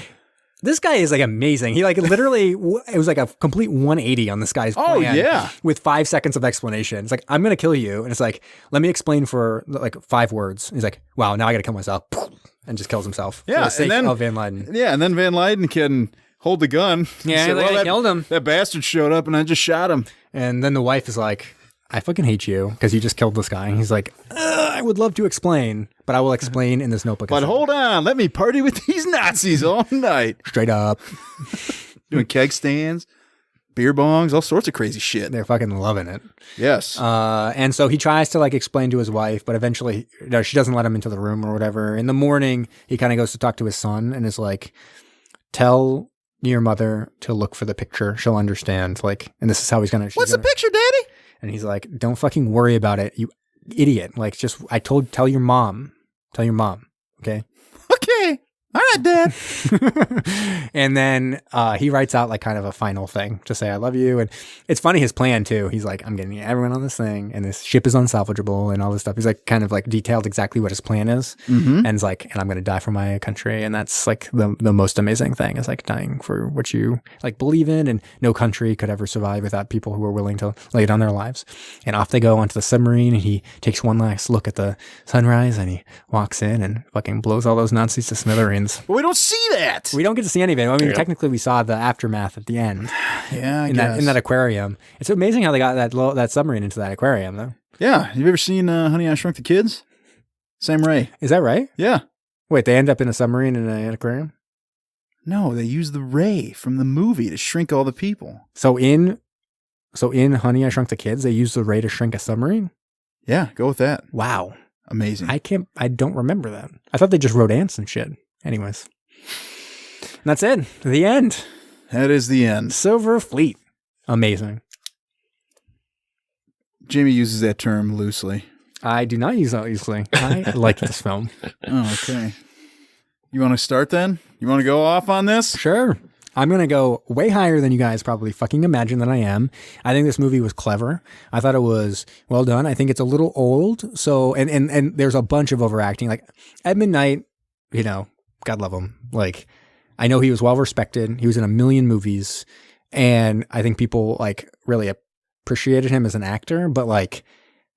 this guy is like amazing. He like literally, it was like a complete 180 on this guy's plan. Oh, yeah. With 5 seconds of explanation. It's like, I'm going to kill you. And it's like, let me explain for like 5 words. And he's like, wow, now I got to kill myself. And just kills himself. Yeah. For the sake and then, of Van Lyden. Yeah. And then Van Lyden can hold the gun. Yeah. And they killed him. That bastard showed up and I just shot him. And then the wife is like, I fucking hate you because you just killed this guy. And he's like, I would love to explain, but I will explain in this notebook. But hold on, let me party with these Nazis all night. Straight up. Doing keg stands, beer bongs, all sorts of crazy shit. They're fucking loving it. Yes. And so he tries to like explain to his wife, but eventually she doesn't let him into the room or whatever. In the morning, he kind of goes to talk to his son and is like, tell your mother to look for the picture. She'll understand. Like, and this is how he's going to. What's the picture, Daddy? And he's like, don't fucking worry about it, you idiot. Like, just, tell your mom. Tell your mom. Okay. Okay. All right, Dad. And then he writes out like kind of a final thing to say, I love you. And it's funny, his plan too. He's like, I'm getting everyone on this thing and this ship is unsalvageable and all this stuff. He's like kind of like detailed exactly what his plan is. Mm-hmm. And it's like, and I'm going to die for my country. And that's like the most amazing thing is like dying for what you like believe in. And no country could ever survive without people who are willing to lay down their lives. And off they go onto the submarine and he takes one last look at the sunrise and he walks in and fucking blows all those Nazis to smithereens. But we don't see that. We don't get to see any of it. I mean, technically, we saw the aftermath at the end. Yeah, in that aquarium. It's amazing how they got that submarine into that aquarium, though. Yeah, you've ever seen Honey, I Shrunk the Kids? Sam Ray. Is that right? Yeah. Wait, they end up in a submarine in an aquarium? No, they use the ray from the movie to shrink all the people. So in Honey, I Shrunk the Kids, they use the ray to shrink a submarine? Yeah, go with that. Wow. Amazing. I don't remember that. I thought they just wrote ants and shit. Anyways. And that's it. The end. That is the end. Silver Fleet. Amazing. Jamie uses that term loosely. I do not use that loosely. I like this film. Oh, okay. You want to start then? You want to go off on this? Sure. I'm going to go way higher than you guys probably fucking imagine that I am. I think this movie was clever. I thought it was well done. I think it's a little old. So, and there's a bunch of overacting. Like Esmond Knight, you know, God love him. Like, I know he was well respected. He was in a million movies. And I think people like really appreciated him as an actor, but like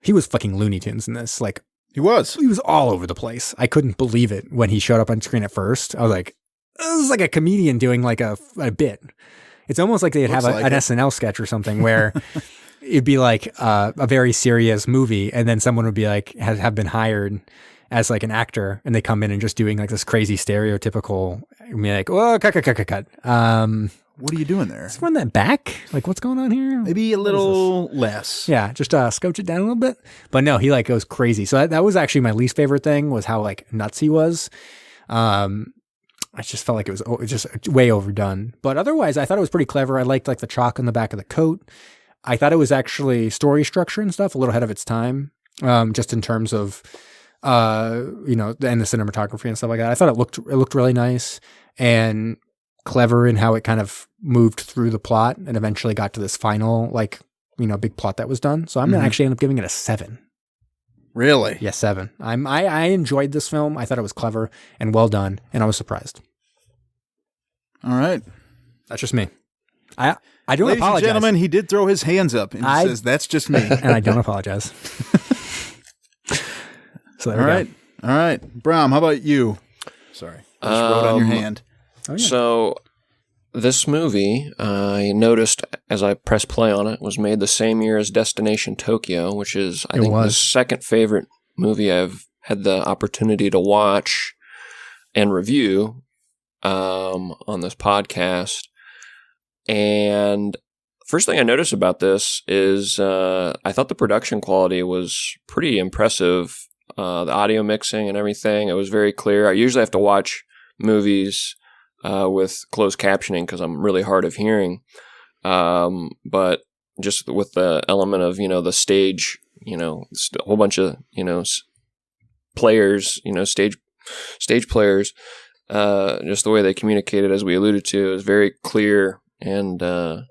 he was fucking Looney Tunes in this. Like he was all over the place. I couldn't believe it when he showed up on screen at first. I was like, this is like a comedian doing like a bit. It's almost like they'd have an SNL sketch or something where it'd be like a very serious movie. And then someone would be like, have been hired as like an actor and they come in and just doing like this crazy stereotypical, I mean, like, oh, cut. What are you doing there? Let's run that back. Like, what's going on here? Maybe a little less. Yeah, just scotch it down a little bit. But no, he like goes crazy. So that was actually my least favorite thing was how like nuts he was. I just felt like it was just way overdone. But otherwise, I thought it was pretty clever. I liked like the chalk on the back of the coat. I thought it was actually story structure and stuff a little ahead of its time, just in terms of, you know, and the cinematography and stuff like that. I thought it looked really nice and clever in how it kind of moved through the plot and eventually got to this final, like, you know, big plot that was done. So I'm going to actually end up giving it a 7. Really? Yeah, 7. I enjoyed this film. I thought it was clever and well done, and I was surprised. All right. That's just me. I don't Ladies apologize. and gentlemen, he did throw his hands up and he says, that's just me. And I don't apologize. So there we go. All right. Brom, how about you? Sorry. I just wrote on your hand. Oh, yeah. So this movie, I noticed as I pressed play on it, was made the same year as Destination Tokyo, which is, I think, the second favorite movie I've had the opportunity to watch and review on this podcast. And first thing I noticed about this is I thought the production quality was pretty impressive. The audio mixing and everything, it was very clear. I usually have to watch movies with closed captioning because I'm really hard of hearing. But just with the element of, the stage, a whole bunch of, players, stage players, just the way they communicated, as we alluded to, is very clear. And I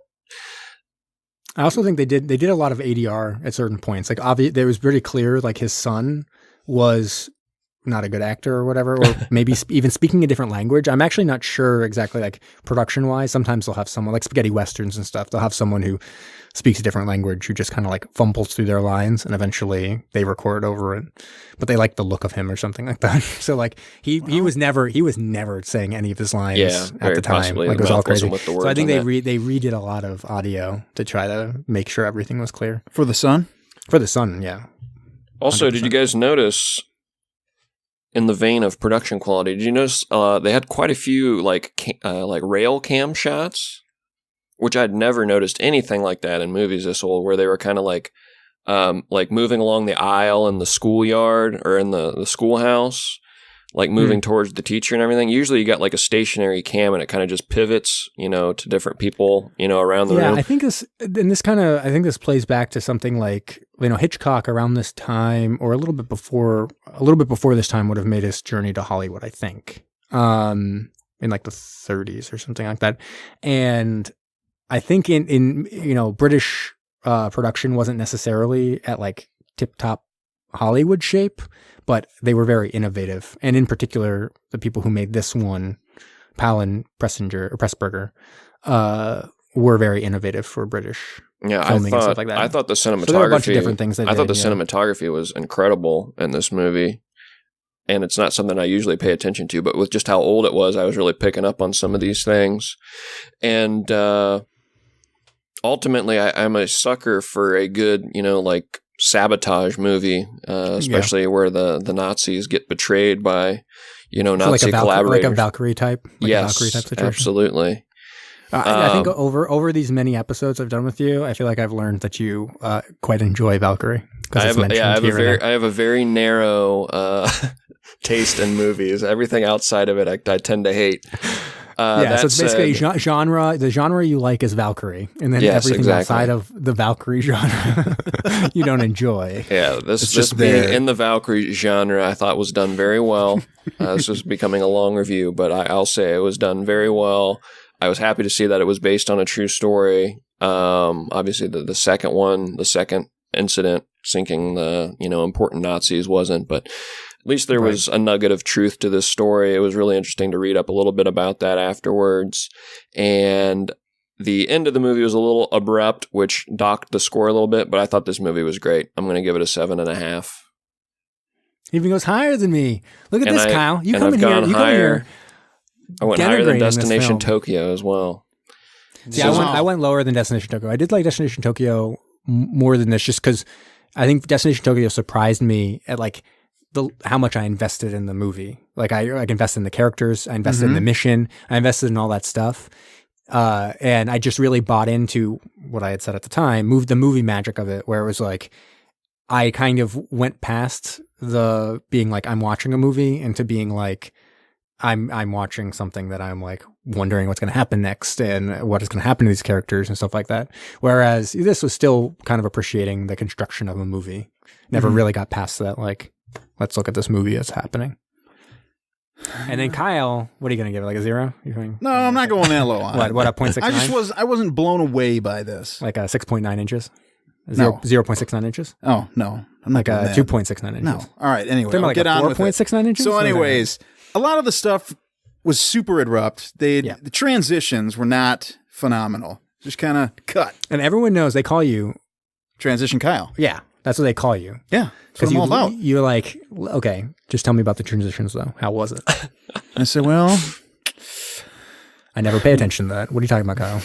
also think they did a lot of ADR at certain points. Like, it was pretty clear, like, his son was not a good actor or whatever, or maybe even speaking a different language. I'm actually not sure exactly, like, production wise. Sometimes they'll have someone like spaghetti westerns and stuff. They'll have someone who speaks a different language who just kind of like fumbles through their lines, and eventually they record over it. But they like the look of him or something like that. So like he was never saying any of his lines at the time. Like, it was all crazy. So I think they redid a lot of audio to try to make sure everything was clear for the son. For the son, yeah. Also, 100%. Did you guys notice, in the vein of production quality, did you notice they had quite a few like rail cam shots, which I'd never noticed anything like that in movies this old, where they were kind of like moving along the aisle in the schoolyard or in the schoolhouse, like moving towards the teacher and everything. Usually you got like a stationary cam and it kind of just pivots, to different people, around the room. Yeah, I think this plays back to something like, Hitchcock around this time, or a little bit before this time, would have made his journey to Hollywood, I think, in like the 30s or something like that. And I think in British production wasn't necessarily at like tip-top Hollywood shape, but they were very innovative. And in particular, the people who made this one, Palin, Pressburger, were very innovative for British filming and stuff like that. I thought the cinematography, so there were a bunch of different things cinematography was incredible in this movie. And it's not something I usually pay attention to, but with just how old it was, I was really picking up on some of these things. And ultimately, I'm a sucker for a good, like sabotage movie, especially where the Nazis get betrayed by, Nazi collaborators. Like a Valkyrie type? Yes, Valkyrie type situation? Absolutely. I think over these many episodes I've done with you, I feel like I've learned that you quite enjoy Valkyrie. I have a very narrow taste in movies. Everything outside of it, I tend to hate. So it's basically genre. The genre you like is Valkyrie, and then everything outside of the Valkyrie genre you don't enjoy. Yeah, this being in the Valkyrie genre, I thought was done very well. This was becoming a long review, but I'll say it was done very well. I was happy to see that it was based on a true story. Obviously, the second incident sinking the important Nazis wasn't, but at least there was a nugget of truth to this story. It was really interesting to read up a little bit about that afterwards. And the end of the movie was a little abrupt, which docked the score a little bit, but I thought this movie was great. I'm going to give it a 7.5. Even goes higher than me. Look at this, Kyle. You come in here. I went higher than Destination Tokyo as well. See, I went lower than Destination Tokyo. I did like Destination Tokyo more than this, just because I think Destination Tokyo surprised me at like how much I invested in the movie. Like I invested in the characters, I invested in the mission, I invested in all that stuff, and I just really bought into what I had said at the time, the movie magic of it, where it was like I kind of went past the being like I'm watching a movie into being like I'm watching something that I'm like wondering what's going to happen next and what is going to happen to these characters and stuff like that. Whereas this was still kind of appreciating the construction of a movie. Never really got past that, like, let's look at this movie that's happening. And then Kyle, what are you going to give it? Like a 0? No, I'm not going that low on What, a 0.69? I wasn't blown away by this. Like a 6.9 inches? No. 0.69 inches? Oh, no. I'm not like a 2.69 inches. No. All right, anyway. Like get on with it. 4.69 inches? So anyways, a lot of the stuff was super abrupt. The transitions were not phenomenal. Just kind of cut. And everyone knows they call you Transition Kyle. Yeah, that's what they call you. Yeah, that's what I'm all about. You're like, okay, just tell me about the transitions though. How was it? I said, well, I never pay attention to that. What are you talking about, Kyle?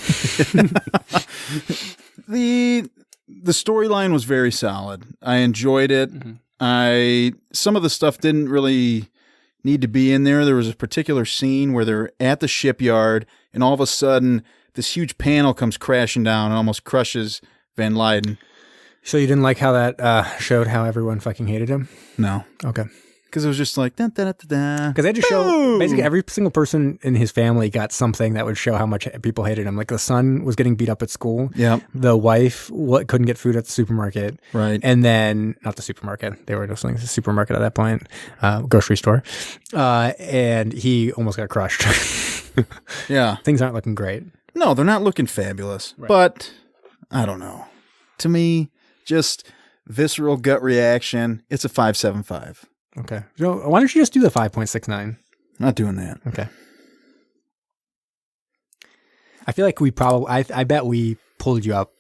The storyline was very solid. I enjoyed it. Some of the stuff didn't really need to be in there. There was a particular scene where they're at the shipyard, and all of a sudden, this huge panel comes crashing down and almost crushes Van Leyden. So you didn't like how that showed how everyone fucking hated him? No. Okay. Because it was just like, da-da-da-da-da. Because they had to show, basically every single person in his family got something that would show how much people hated him. Like the son was getting beat up at school. Yep. The wife couldn't get food at the supermarket. Right. And then, not the supermarket, they were just like the supermarket at that point, grocery store. And he almost got crushed. Yeah. Things aren't looking great. No, they're not looking fabulous. Right. But, I don't know. To me, just visceral gut reaction, it's a 5.75. Okay. So why don't you just do the 5.69? Not doing that. Okay. I feel like we probably, I bet we pulled you up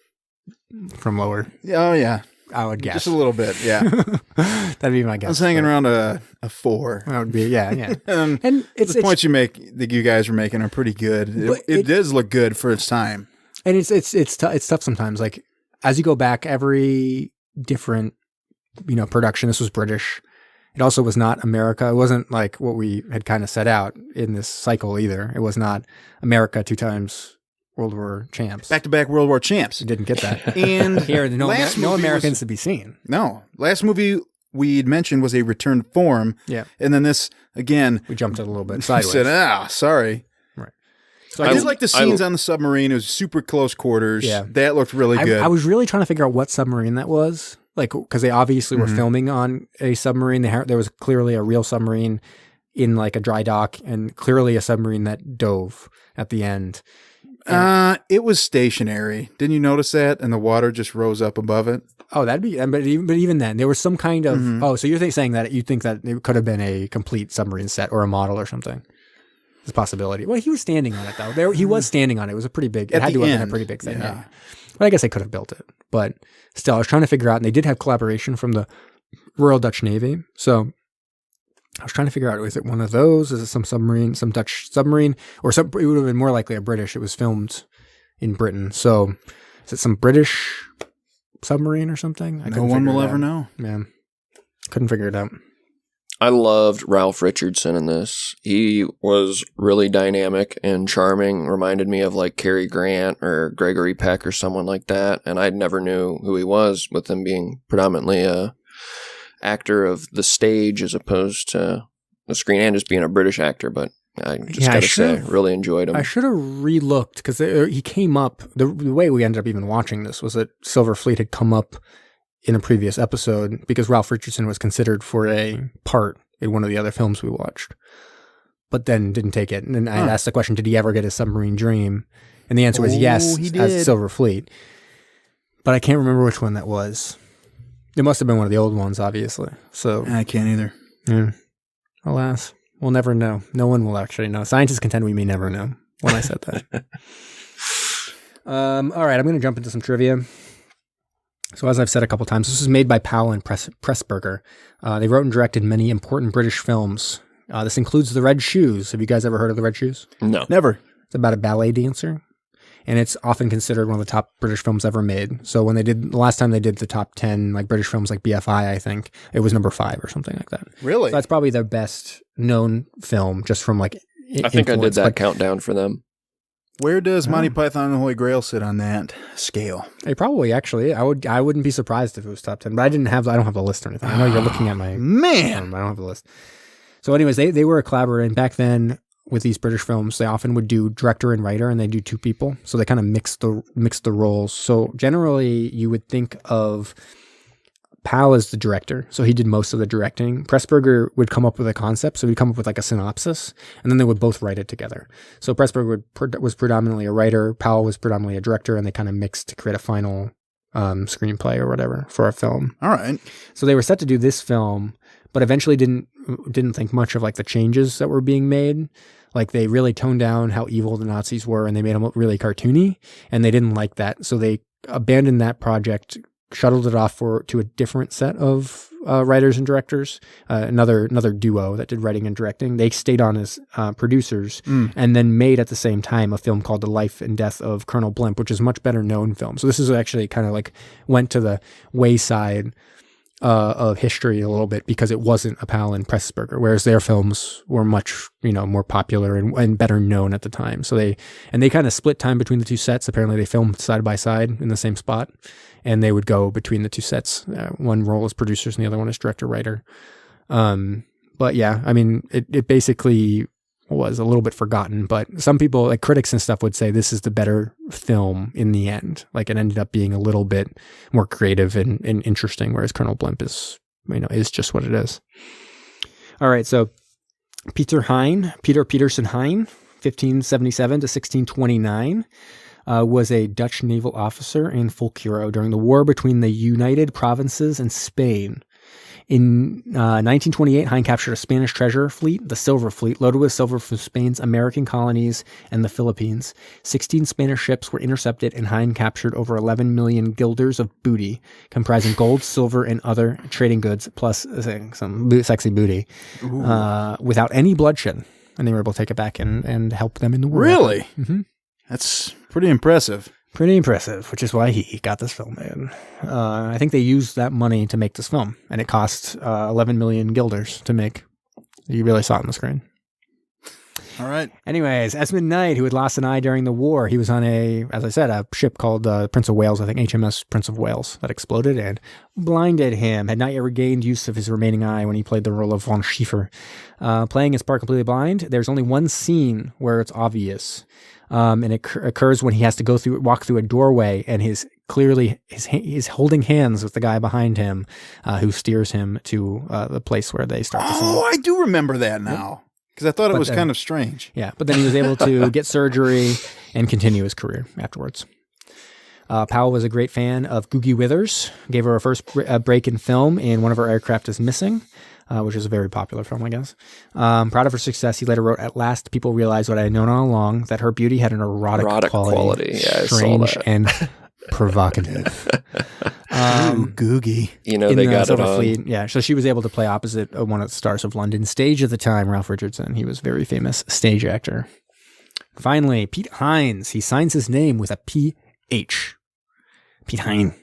from lower. Oh, yeah. I would guess. Just a little bit, yeah. That'd be my guess. I was hanging around a 4. That would be, yeah. And it's, the points that you guys are making are pretty good. It does look good for its time. And it's tough sometimes. Like, as you go back, every different, production, this was British. It also was not America. It wasn't like what we had kind of set out in this cycle either. It was not America 2 times World War champs. Back-to-back World War champs. You didn't get that. And here, no Americans to be seen. No. Last movie we'd mentioned was a return form. Yeah. And then this, again. We jumped it a little bit sideways. Said, sorry. Right. So I did like the scenes on the submarine. It was super close quarters. Yeah. That looked really good. I was really trying to figure out what submarine that was. Like, because they obviously were filming on a submarine. There was clearly a real submarine in like a dry dock and clearly a submarine that dove at the end. It was stationary. Didn't you notice that? And the water just rose up above it. Oh, that'd be, but even then, there was some kind of, so you're saying that you think that it could have been a complete submarine set or a model or something. It's a possibility. Well, he was standing on it though. He was standing on it. It was a pretty big, it had to have been a pretty big thing. Yeah. But I guess they could have built it. But still, I was trying to figure out, and they did have collaboration from the Royal Dutch Navy. So I was trying to figure out, is it one of those? Is it some submarine, some Dutch submarine? Or it would have been more likely a British. It was filmed in Britain. So is it some British submarine or something? No one will ever know. Man, couldn't figure it out. I loved Ralph Richardson in this. He was really dynamic and charming. Reminded me of like Cary Grant or Gregory Peck or someone like that. And I never knew who he was, with him being predominantly a actor of the stage as opposed to the screen, and just being a British actor. But I just gotta say, really enjoyed him. I should have re-looked because he came up. The way we ended up even watching this was that Silver Fleet had come up in a previous episode because Ralph Richardson was considered for a part in one of the other films we watched, but then didn't take it. And then I asked the question, did he ever get his submarine dream? And the answer was yes, he did. As Silver Fleet. But I can't remember which one that was. It must have been one of the old ones, obviously. So I can't either. Yeah. Alas, we'll never know. No one will actually know. Scientists contend we may never know when I said that. All right, I'm going to jump into some trivia. So as I've said a couple times, this was made by Powell and Pressburger. They wrote and directed many important British films. This includes The Red Shoes. Have you guys ever heard of The Red Shoes? No. Never. It's about a ballet dancer. And it's often considered one of the top British films ever made. So when the last time they did the top 10 like British films like BFI, I think, it was number 5 or something like that. Really? So that's probably their best known film just from like I think I did that countdown for them. Where does Monty Python and the Holy Grail sit on that scale? It probably actually. I wouldn't be surprised if it was top 10, but I don't have the list or anything. I know you're looking at my man. I don't have the list. So anyways, they were a collaborator, and back then with these British films, they often would do director and writer, and they do 2 people. So they kind of mix the roles. So generally you would think of Powell as the director. So he did most of the directing. Pressburger would come up with a concept. So he'd come up with like a synopsis, and then they would both write it together. So Pressburger was predominantly a writer. Powell was predominantly a director, and they kind of mixed to create a final screenplay or whatever for a film. All right. So they were set to do this film, but eventually didn't think much of like the changes that were being made. Like they really toned down how evil the Nazis were, and they made them look really cartoony, and they didn't like that. So they abandoned that project, shuttled it off to a different set of writers and directors, another duo that did writing and directing. They stayed on as producers and then made at the same time a film called The Life and Death of Colonel Blimp, which is a much better known film. So this is actually kind of like went to the wayside of history a little bit because it wasn't a Powell and Pressburger, whereas their films were much, more popular and better known at the time. So they kind of split time between the 2 sets. Apparently they filmed side by side in the same spot, and they would go between the 2 sets. One role as producers and the other one as director-writer. But yeah, I mean, it basically was a little bit forgotten, but some people, like critics and stuff, would say this is the better film in the end. Like it ended up being a little bit more creative and interesting, whereas Colonel Blimp is just what it is. All right, so Peter Peterson Hein, 1577 to 1629, was a Dutch naval officer and folk hero during the war between the United Provinces and Spain. In 1928, Hein captured a Spanish treasure fleet, the Silver Fleet, loaded with silver from Spain's American colonies and the Philippines. 16 Spanish ships were intercepted, and Hein captured over 11 million guilders of booty, comprising gold, silver, and other trading goods, plus some sexy booty, without any bloodshed. And they were able to take it back and help them in the war. Really? Mm-hmm. That's pretty impressive. Pretty impressive, which is why he got this film made. I think they used that money to make this film, and it cost 11 million guilders to make. You really saw it on the screen. All right. Anyways, Esmond Knight, who had lost an eye during the war, he was on as I said, a ship called Prince of Wales, I think HMS Prince of Wales, that exploded and blinded him. Had not yet regained use of his remaining eye when he played the role of von Schiefer. Playing his part completely blind, there's only one scene where it's obvious. And it occurs when he has to walk through a doorway, and he's holding hands with the guy behind him, who steers him to the place where they start to sing. Oh, I do remember that now, because I thought it was kind of strange. Yeah, but then he was able to get surgery and continue his career afterwards. Powell was a great fan of Googie Withers, gave her a first break in film in One of Our Aircraft is Missing, which is a very popular film, I guess. Proud of her success, he later wrote, "At last, people realized what I had known all along, that her beauty had an erotic quality. Yeah, strange and provocative." Googie. They got it on. Fleet. Yeah, so she was able to play opposite one of the stars of London stage at the time, Ralph Richardson. He was a very famous stage actor. Finally, Piet Hein. He signs his name with a P-H. Piet Hein.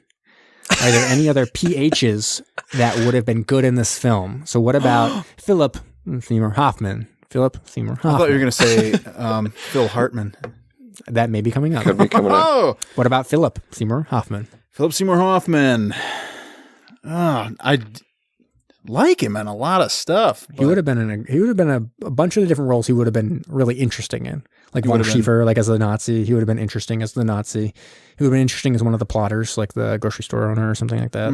Are there any other PHs that would have been good in this film? So what about Philip Seymour Hoffman? I thought you were going to say Phil Hartman. That may be coming up. Could be coming up. Oh, What about Philip Seymour Hoffman? Philip Seymour Hoffman. I like him in a lot of stuff. He would have been a bunch of the different roles he would have been really interesting in. Like von Schiefer, like as the Nazi. He would have been interesting as the Nazi. He would have been interesting as one of the plotters, like the grocery store owner or something like that.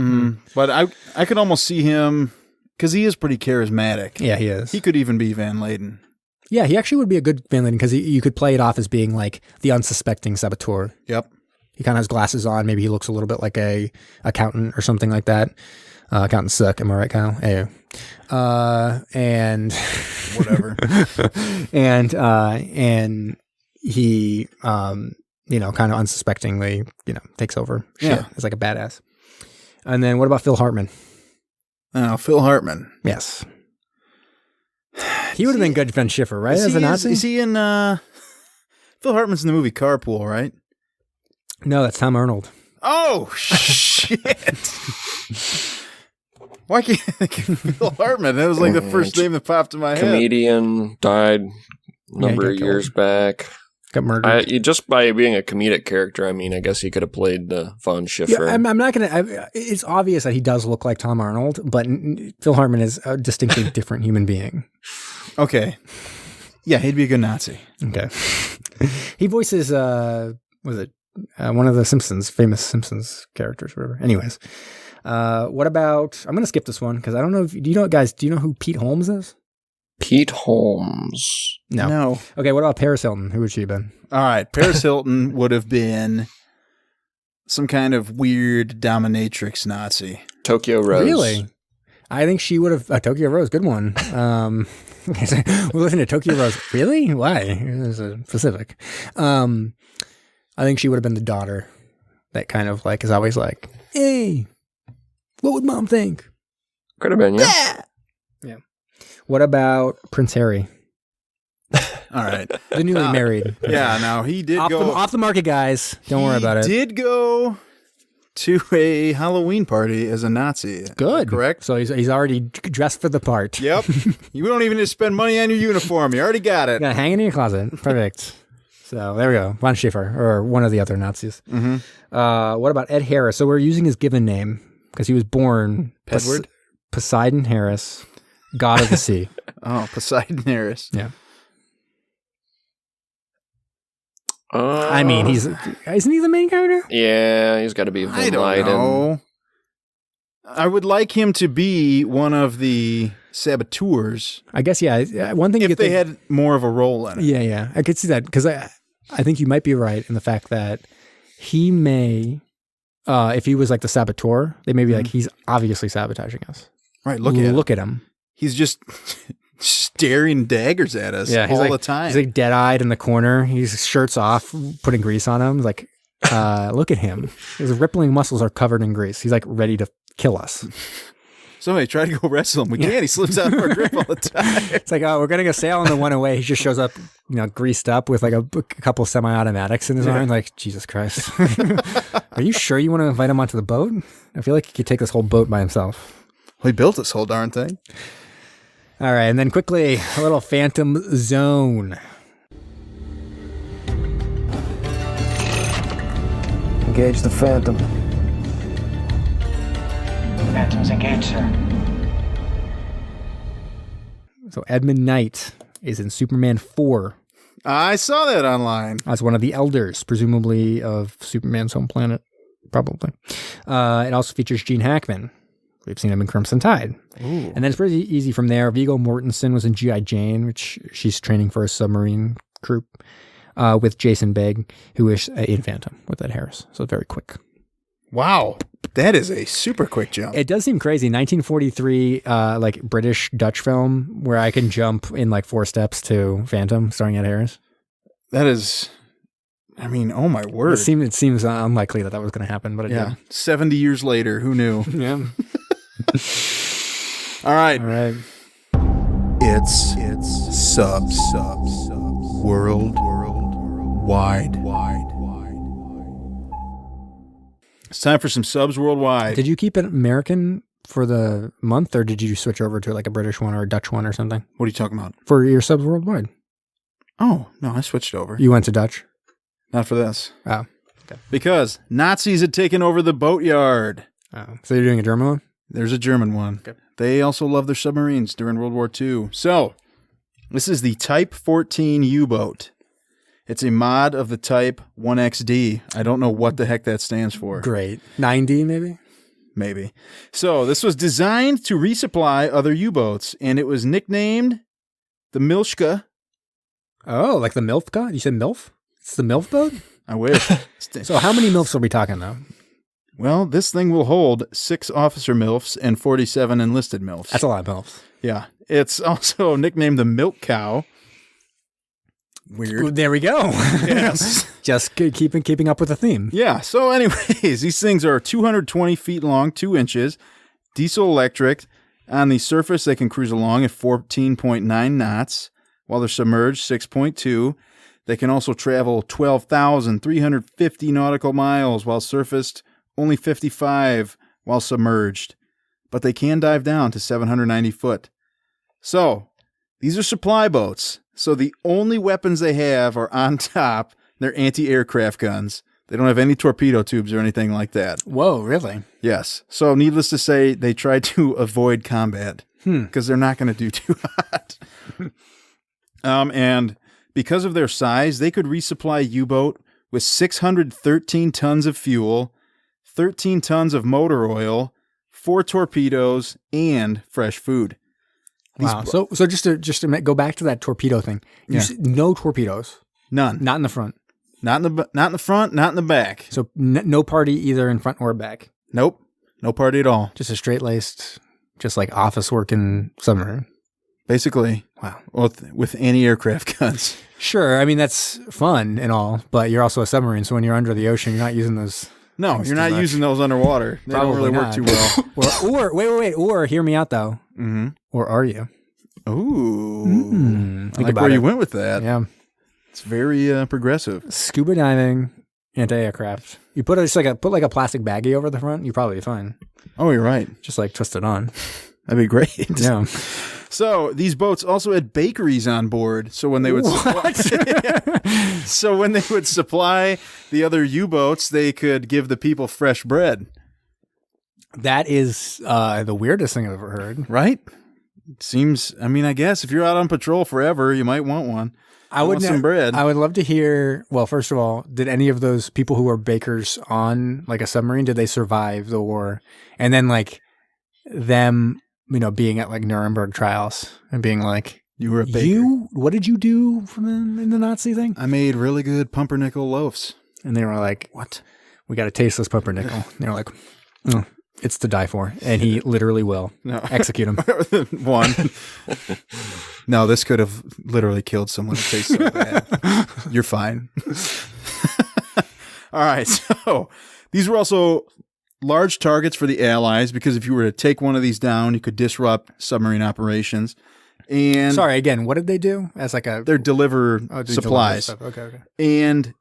But I could almost see him, because he is pretty charismatic. Yeah, he is. He could even be Van Layden. Yeah, he actually would be a good Van Layden, because you could play it off as being like the unsuspecting saboteur. Yep. He kind of has glasses on. Maybe he looks a little bit like a accountant or something like that. Accountants suck. Am I right, Kyle? Hey. And whatever. and he, kind of unsuspectingly, takes over shit. Yeah. It's like a badass. And then what about Phil Hartman? Oh, Phil Hartman. Yes. He would have been good Van Schiffer, right? As a Nazi? Is he in, Phil Hartman's in the movie Carpool, right? No, that's Tom Arnold. Oh, shit. Why can't I think of Phil Hartman? That was like the first name that popped in my head. Comedian, died a number of years back. Got murdered. Just by being a comedic character, I guess he could have played the von Schiffer. Yeah, I'm not going to... It's obvious that he does look like Tom Arnold, but Phil Hartman is a distinctly different human being. Okay. Yeah, he'd be a good Nazi. Okay. He voices, one of the famous Simpsons characters, whatever. Anyways. What about... I'm going to skip this one, because I don't know do you know who Pete Holmes is? Pete Holmes. No. Okay, what about Paris Hilton? Who would she have been? All right, Paris Hilton would have been some kind of weird dominatrix Nazi. Tokyo Rose. Really? I think she would have... Tokyo Rose, good one. We're listening to Tokyo Rose. Really? Why? It was specific. I think she would have been the daughter that kind of is always like, hey, what would mom think? Could have been, yeah. Yeah. What about Prince Harry? All right. The newly married. Yeah, now he did go... off the market, guys. Don't worry about it. He did go to a Halloween party as a Nazi. Good. Correct? So he's already dressed for the part. Yep. You don't even need to spend money on your uniform. You already got it. You got to hang it in your closet. Perfect. So there we go. Von Schiffer, or one of the other Nazis. Mm-hmm. What about Ed Harris? So we're using his given name because he was born Pedward? Poseidon Harris, God of the sea. Oh, Poseidon Harris. Yeah. I mean, isn't he the main character? Yeah, he's got to be I don't know. I would like him to be one of the saboteurs. I guess, yeah. One thing if they had more of a role in it. Yeah. I could see that because I think you might be right in the fact that he may, if he was like the saboteur, they may be like, he's obviously sabotaging us. Right, look at him. He's just staring daggers at us all the time. He's like dead-eyed in the corner. He's shirts off, putting grease on him. Like, look at him. His rippling muscles are covered in grease. He's like ready to kill us. Somebody try to go wrestle him. We can't. He slips out of our grip all the time. It's like, oh, we're going to go sail on the one away. He just shows up, greased up with like a couple semi-automatics in his arm. Like, Jesus Christ. Are you sure you want to invite him onto the boat? I feel like he could take this whole boat by himself. Well, he built this whole darn thing. All right, and then quickly, a little Phantom Zone. Engage the Phantom. Phantom's engaged, sir. So Esmond Knight is in Superman 4. I saw that online. As one of the elders, presumably of Superman's home planet, probably. It also features Gene Hackman. We've seen him in Crimson Tide. Ooh. And then it's pretty easy from there. Viggo Mortensen was in G.I. Jane, which she's training for a submarine crew, with Jason Begg, who is in Phantom with Ed Harris. So very quick. Wow. That is a super quick jump. It does seem crazy. 1943, like British Dutch film where I can jump in like 4 steps to Phantom starring Ed Harris. That is, I mean, oh my word. It seems unlikely that was going to happen, but it did. 70 years later, who knew? Yeah. All right. It's worldwide. It's time for some subs worldwide. Did you keep it American for the month, or did you switch over to like a British one or a Dutch one or something? What are you talking about? For your subs worldwide. Oh, no, I switched over. You went to Dutch? Not for this. Oh. Okay. Because Nazis had taken over the boatyard. Oh. So you're doing a German one? There's a German one. Okay. They also love their submarines during World War II. So, this is the Type 14 U-boat. It's a mod of the Type 1XD. I don't know what the heck that stands for. Great. 9D maybe? Maybe. So, this was designed to resupply other U-boats, and it was nicknamed the Milchka. Oh, like the Milfka? You said MILF? It's the MILF boat? I wish. So how many MILFs are we talking, though? Well, this thing will hold 6 officer MILFs and 47 enlisted MILFs. That's a lot of MILFs. Yeah. It's also nicknamed the Milk Cow. Weird. There we go. Yes. Just keeping up with the theme. Yeah. So anyways, these things are 220 feet long, 2 inches, diesel electric. On the surface, they can cruise along at 14.9 knots. While they're submerged, 6.2. They can also travel 12,350 nautical miles while surfaced, only 55 while submerged. But they can dive down to 790 foot. So, these are supply boats. So the only weapons they have are on top. They're anti-aircraft guns. They don't have any torpedo tubes or anything like that. Whoa, really? Yes. So needless to say, they try to avoid combat because they're not going to do too hot. And because of their size, they could resupply a U-boat with 613 tons of fuel, 13 tons of motor oil, 4 torpedoes, and fresh food. Wow. So just to go back to that torpedo thing. No torpedoes. None. Not in the front. Not in the front, not in the back. So no party either in front or back. Nope. No party at all. Just a straight-laced, just like office working submarine. Basically. Wow. With anti-aircraft guns. Sure. I mean, that's fun and all, but you're also a submarine. So when you're under the ocean, you're not using those. No, you're not using those underwater. They don't really work too well. Or wait. Or hear me out though. Mm-hmm. Or are you? Ooh. I like where you went with that. Yeah. It's very progressive. Scuba diving, anti-aircraft. You put a plastic baggie over the front, you're probably fine. Oh, you're right. Just like twist it on. That'd be great. Yeah. So these boats also had bakeries on board. So when they would supply the other U-boats, they could give the people fresh bread. That is the weirdest thing I've ever heard. Right? Seems, I mean, I guess if you're out on patrol forever, you might want one. I would want some bread. I would love to hear, well, first of all, did any of those people who were bakers on like a submarine, did they survive the war? And then like them, being at like Nuremberg trials and being like, you were a baker. What did you do in the Nazi thing? I made really good pumpernickel loaves. And they were like, what? We got to taste this pumpernickel. And they were like, it's to die for. And he literally will. No. Execute him. One. No, this could have literally killed someone. It tastes so bad. You're fine. All right. So these were also large targets for the Allies because if you were to take one of these down, you could disrupt submarine operations. And sorry, again, what did they do? As like they deliver supplies. Okay. And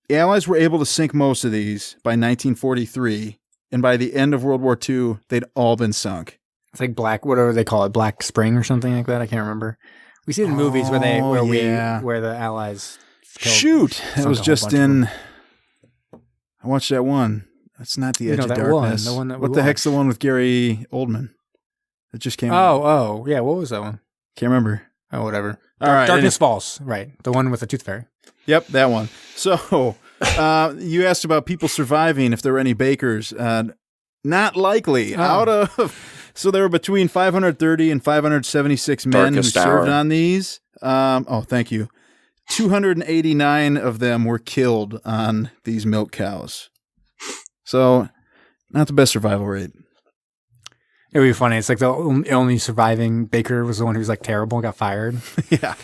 the Allies were able to sink most of these by 1943. And by the end of World War II, they'd all been sunk. It's like whatever they call it, Black Spring or something like that. I can't remember. We see it in movies where the Allies shoot. It was just in. I watched that one. That's not The Edge of Darkness. The one that what the heck's the one with Gary Oldman? It just came. Oh, yeah. What was that one? Can't remember. Oh, whatever. All right, Darkness Falls. Right, the one with the tooth fairy. Yep, that one. So. You asked about people surviving, if there were any bakers. Not likely. So there were between 530 and 576 men who served on these. Thank you. 289 of them were killed on these milk cows. So not the best survival rate. It would be funny. It's like the only surviving baker was the one who was like terrible and got fired. Yeah.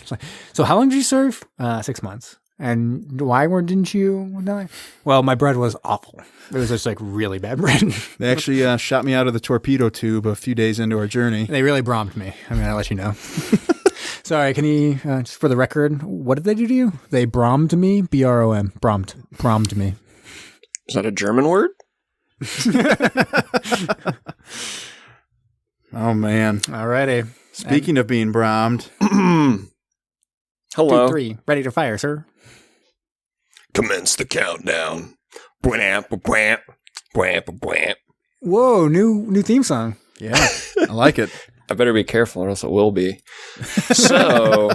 So how long did you serve? 6 months. And why didn't you die? Well, my bread was awful. It was just like really bad bread. They actually shot me out of the torpedo tube a few days into our journey. They really brommed me. I'm going to let you know. Sorry, can you, just for the record, what did they do to you? They brommed me, B-R-O-M, brommed me. Is that a German word? Oh, man. Alrighty. Speaking of being brommed. Hello. 2, 3, ready to fire, sir. Commence the countdown. Whoa, new theme song. Yeah, I like it. I better be careful or else it will be. So,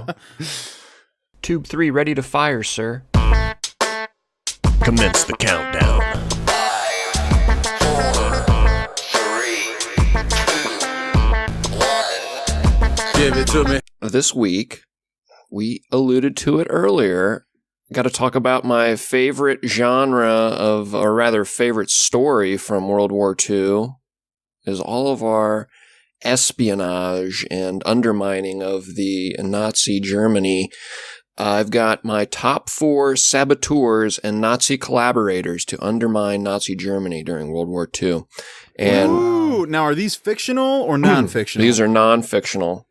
Tube 3 ready to fire, sir. Commence the countdown. 5, 4, 3, 2, 1. Give it to me. This week, we alluded to it earlier. Got to talk about my favorite genre or rather favorite story from World War II is all of our espionage and undermining of the Nazi Germany. I've got my top 4 saboteurs and Nazi collaborators to undermine Nazi Germany during World War II. And ooh, now are these fictional or non-fictional? These are non-fictional.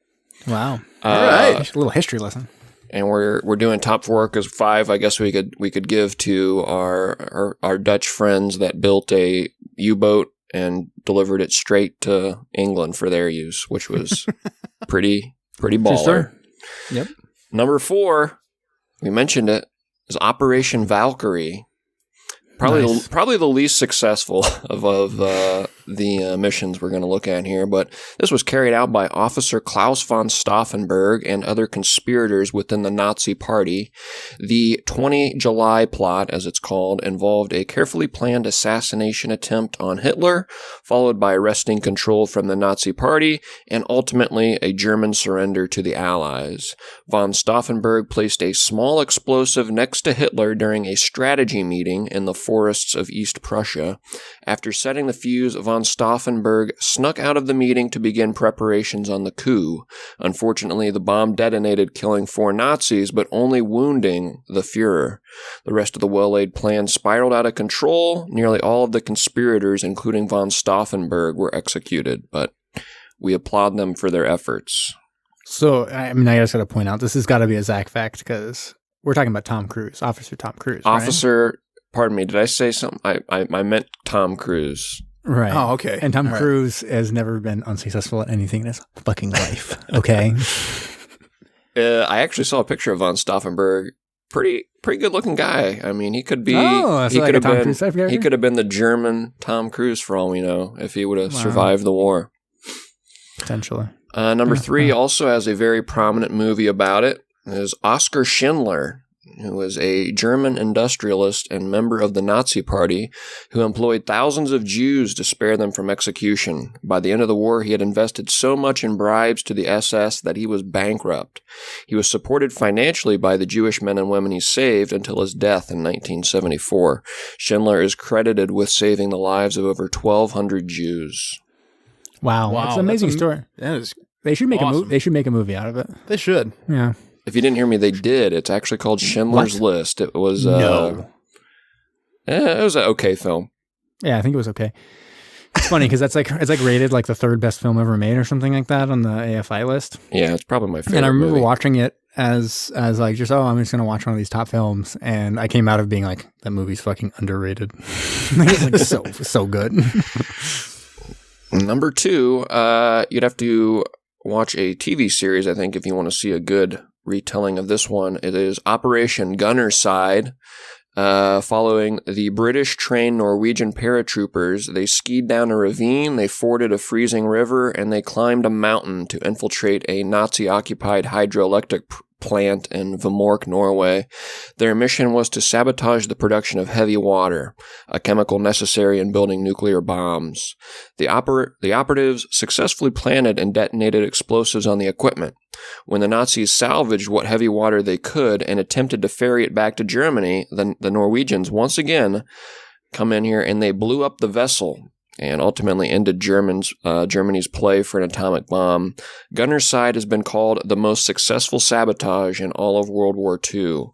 Wow. All right. A little history lesson. And we're doing top 4 because 5 I guess we could give to our Dutch friends that built a U-boat and delivered it straight to England for their use, which was pretty baller. Sure. Yep. Number 4, we mentioned it, is Operation Valkyrie. Probably the least successful of the missions we're going to look at here, but this was carried out by Officer Klaus von Stauffenberg and other conspirators within the Nazi Party. The 20 July plot, as it's called, involved a carefully planned assassination attempt on Hitler, followed by wresting control from the Nazi Party, and ultimately a German surrender to the Allies. Von Stauffenberg placed a small explosive next to Hitler during a strategy meeting in the forests of East Prussia. After setting the fuse, von Stauffenberg snuck out of the meeting to begin preparations on the coup. Unfortunately, the bomb detonated, killing 4 Nazis, but only wounding the Fuhrer. The rest of the well-laid plan spiraled out of control. Nearly all of the conspirators, including von Stauffenberg, were executed, but we applaud them for their efforts. So, I mean, I just got to point out, this has got to be a Zach fact, because we're talking about Tom Cruise, Officer Tom Cruise, right? Pardon me, did I say something? I meant Tom Cruise. Right. Oh, okay. And Tom Cruise has never been unsuccessful at anything in his fucking life. Okay. I actually saw a picture of von Stauffenberg. Pretty good looking guy. I mean, he could be. Oh, he could have been. He could have been the German Tom Cruise for all we know if he would have survived the war. Potentially. Number 3 also has a very prominent movie about it. Is Oskar Schindler, who was a German industrialist and member of the Nazi Party who employed thousands of Jews to spare them from execution. By the end of the war, he had invested so much in bribes to the SS that he was bankrupt. He was supported financially by the Jewish men and women he saved until his death in 1974. Schindler is credited with saving the lives of over 1,200 Jews. Wow. That's an amazing story. That is They should make awesome. They should make a movie out of it. They should. Yeah. If you didn't hear me, they did. It's actually called Schindler's List. It was No. It was an okay film. Yeah, I think it was okay. It's funny because it's like rated like the 3rd best film ever made or something like that on the AFI list. Yeah, it's probably my favorite. And I remember movie. watching it as like just I'm just gonna watch one of these top films, and I came out of being like, that movie's fucking underrated. It's like so good. Number 2, you'd have to watch a TV series, I think, if you want to see a good retelling of this one. It is Operation Gunnerside, following the British-trained Norwegian paratroopers. They skied down a ravine, they forded a freezing river, and they climbed a mountain to infiltrate a Nazi-occupied hydroelectric plant in Vemork, Norway. Their mission was to sabotage the production of heavy water, a chemical necessary in building nuclear bombs. The operatives successfully planted and detonated explosives on the equipment. When the Nazis salvaged what heavy water they could and attempted to ferry it back to Germany, the Norwegians once again come in here and they blew up the vessel and ultimately ended Germany's play for an atomic bomb. Gunnerside has been called the most successful sabotage in all of World War II.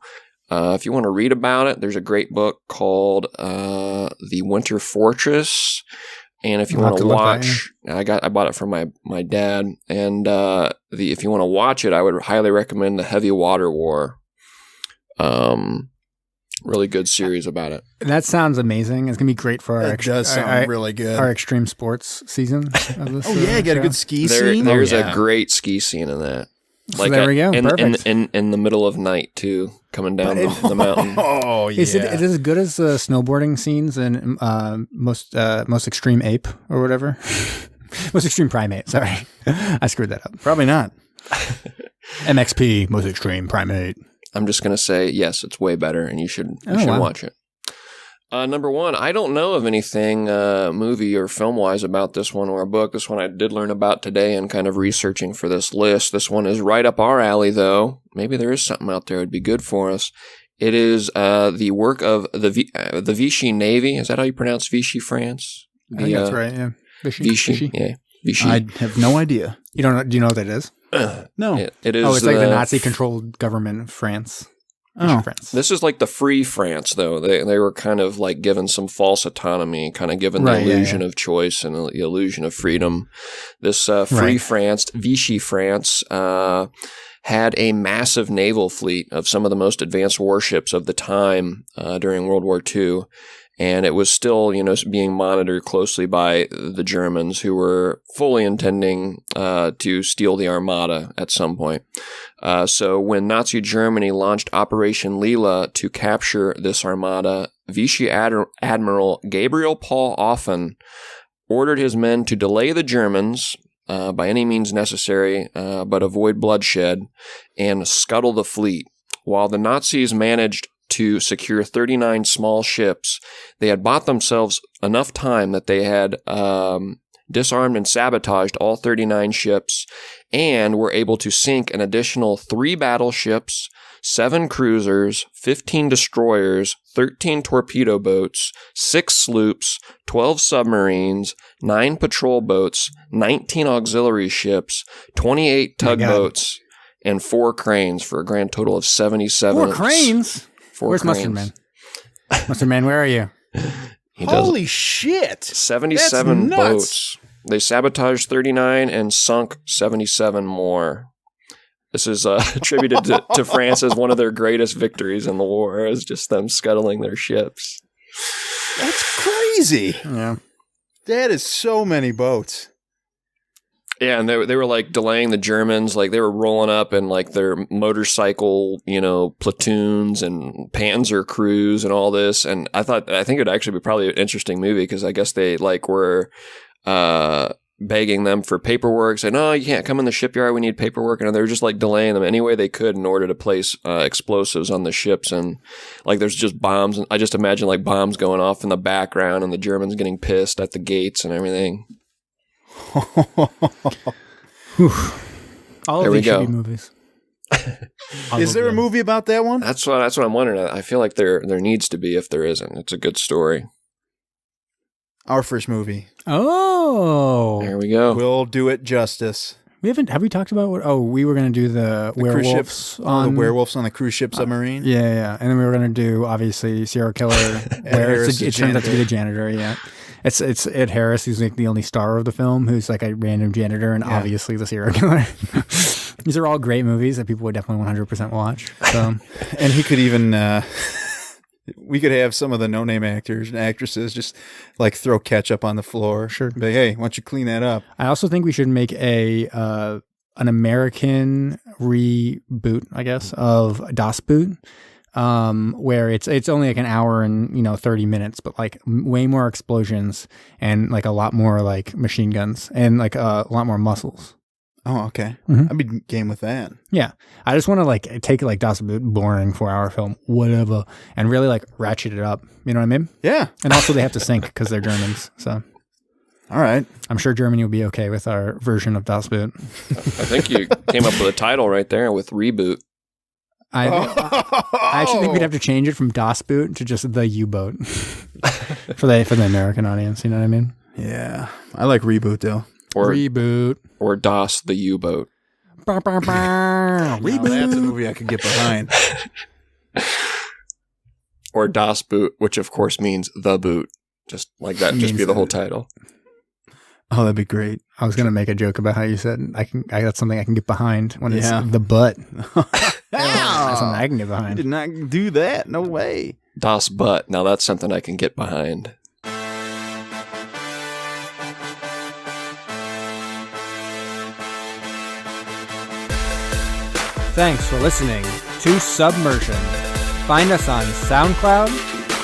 If you want to read about it, there's a great book called The Winter Fortress. And if you want to watch, I bought it from my dad. And if you want to watch it, I would highly recommend The Heavy Water War. Really good series about it. That sounds amazing. It's gonna be great for our It does sound really good. Our extreme sports season. Of this, got a good ski scene. There's a great ski scene in that. Like there we go. Perfect. In the middle of night too, coming down the mountain. Oh yeah. Is it as good as the snowboarding scenes in most extreme ape or whatever? Most extreme primate. Sorry, I screwed that up. Probably not. MXP, most extreme primate. I'm just going to say, yes, it's way better, and you should watch it. Number 1, I don't know of anything movie or film-wise about this one or a book. This one I did learn about today and kind of researching for this list. This one is right up our alley, though. Maybe there is something out there that would be good for us. It is the work of the Vichy Navy. Is that how you pronounce Vichy, France? I think that's right, yeah. Vichy. Yeah, Vichy. I have no idea. You don't know? Do you know what that is? No. It is. Oh, it's like the Nazi-controlled government of France. France. This is like the free France, though. They were kind of like given some false autonomy, kind of given the illusion of choice and the illusion of freedom. This free France, Vichy France, had a massive naval fleet of some of the most advanced warships of the time during World War II. And it was still, being monitored closely by the Germans, who were fully intending to steal the Armada at some point. So when Nazi Germany launched Operation Lila to capture this Armada, Vichy Admiral Gabriel Paul Offen ordered his men to delay the Germans by any means necessary, but avoid bloodshed, and scuttle the fleet. While the Nazis managed to secure 39 small ships, they had bought themselves enough time that they had disarmed and sabotaged all 39 ships and were able to sink an additional 3 battleships, 7 cruisers, 15 destroyers, 13 torpedo boats, 6 sloops, 12 submarines, 9 patrol boats, 19 auxiliary ships, 28 tugboats, and 4 cranes for a grand total of 77. 4 cranes? Where's Mustard Man? Mustard Man, where are you? Holy shit! 77 boats. They sabotaged 39 and sunk 77 more. This is attributed to France as one of their greatest victories in the war, as just them scuttling their ships. That's crazy. Yeah. That is so many boats. Yeah, and they were like delaying the Germans, like they were rolling up in like their motorcycle, platoons and panzer crews and all this. And I think it'd actually be probably an interesting movie because I guess they like were begging them for paperwork, saying, "No, you can't come in the shipyard. We need paperwork." And they were just like delaying them any way they could in order to place explosives on the ships. And like there's just bombs. And I just imagine like bombs going off in the background and the Germans getting pissed at the gates and everything. All there of we these go. should be movies. Is there a movie about that one? That's what I'm wondering. I feel like there needs to be if there isn't. It's a good story. Our first movie. Oh, There we go. We'll do it justice. have we talked about what? Oh, we were going to do the werewolves on the werewolves on the cruise ship submarine. Yeah, and then we were going to do obviously serial killer. where it turns out to be the janitor. Yeah, it's Ed Harris who's like the only star of the film, who's like a random janitor, and obviously the serial killer. These are all great movies that people would definitely 100% watch. So, and he could even. We could have some of the no-name actors and actresses just like throw ketchup on the floor. Sure. But hey, why don't you clean that up? I also think we should make an American reboot, I guess, of Das Boot, where it's only like an hour and 30 minutes, but like way more explosions and like a lot more like machine guns and like a lot more muscles. Oh, okay. Mm-hmm. I'd be game with that. Yeah. I just want to like take like Das Boot, boring 4-hour film, whatever, and really like ratchet it up. You know what I mean? Yeah. And also they have to sink because they're Germans. So. All right. I'm sure Germany will be okay with our version of Das Boot. I think you came up with a title right there with Reboot. I actually think we'd have to change it from Das Boot to just the U-Boat for the American audience. You know what I mean? Yeah. I like Reboot though. Or Reboot. Or Das the U-Boat. Reboot. Now that's a movie I could get behind. Or Das Boot, which of course means the boot. Just like that, just be the whole title. Oh, that'd be great. I was gonna make a joke about how you said I got something I can get behind when it's the butt. That's something I can get I behind. did not do that. No way. Das Butt. Now that's something I can get behind. Thanks for listening to Submersion. Find us on SoundCloud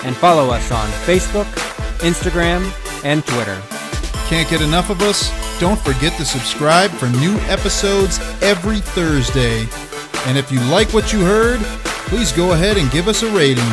and follow us on Facebook, Instagram, and Twitter. Can't get enough of us? Don't forget to subscribe for new episodes every Thursday. And if you like what you heard, please go ahead and give us a rating.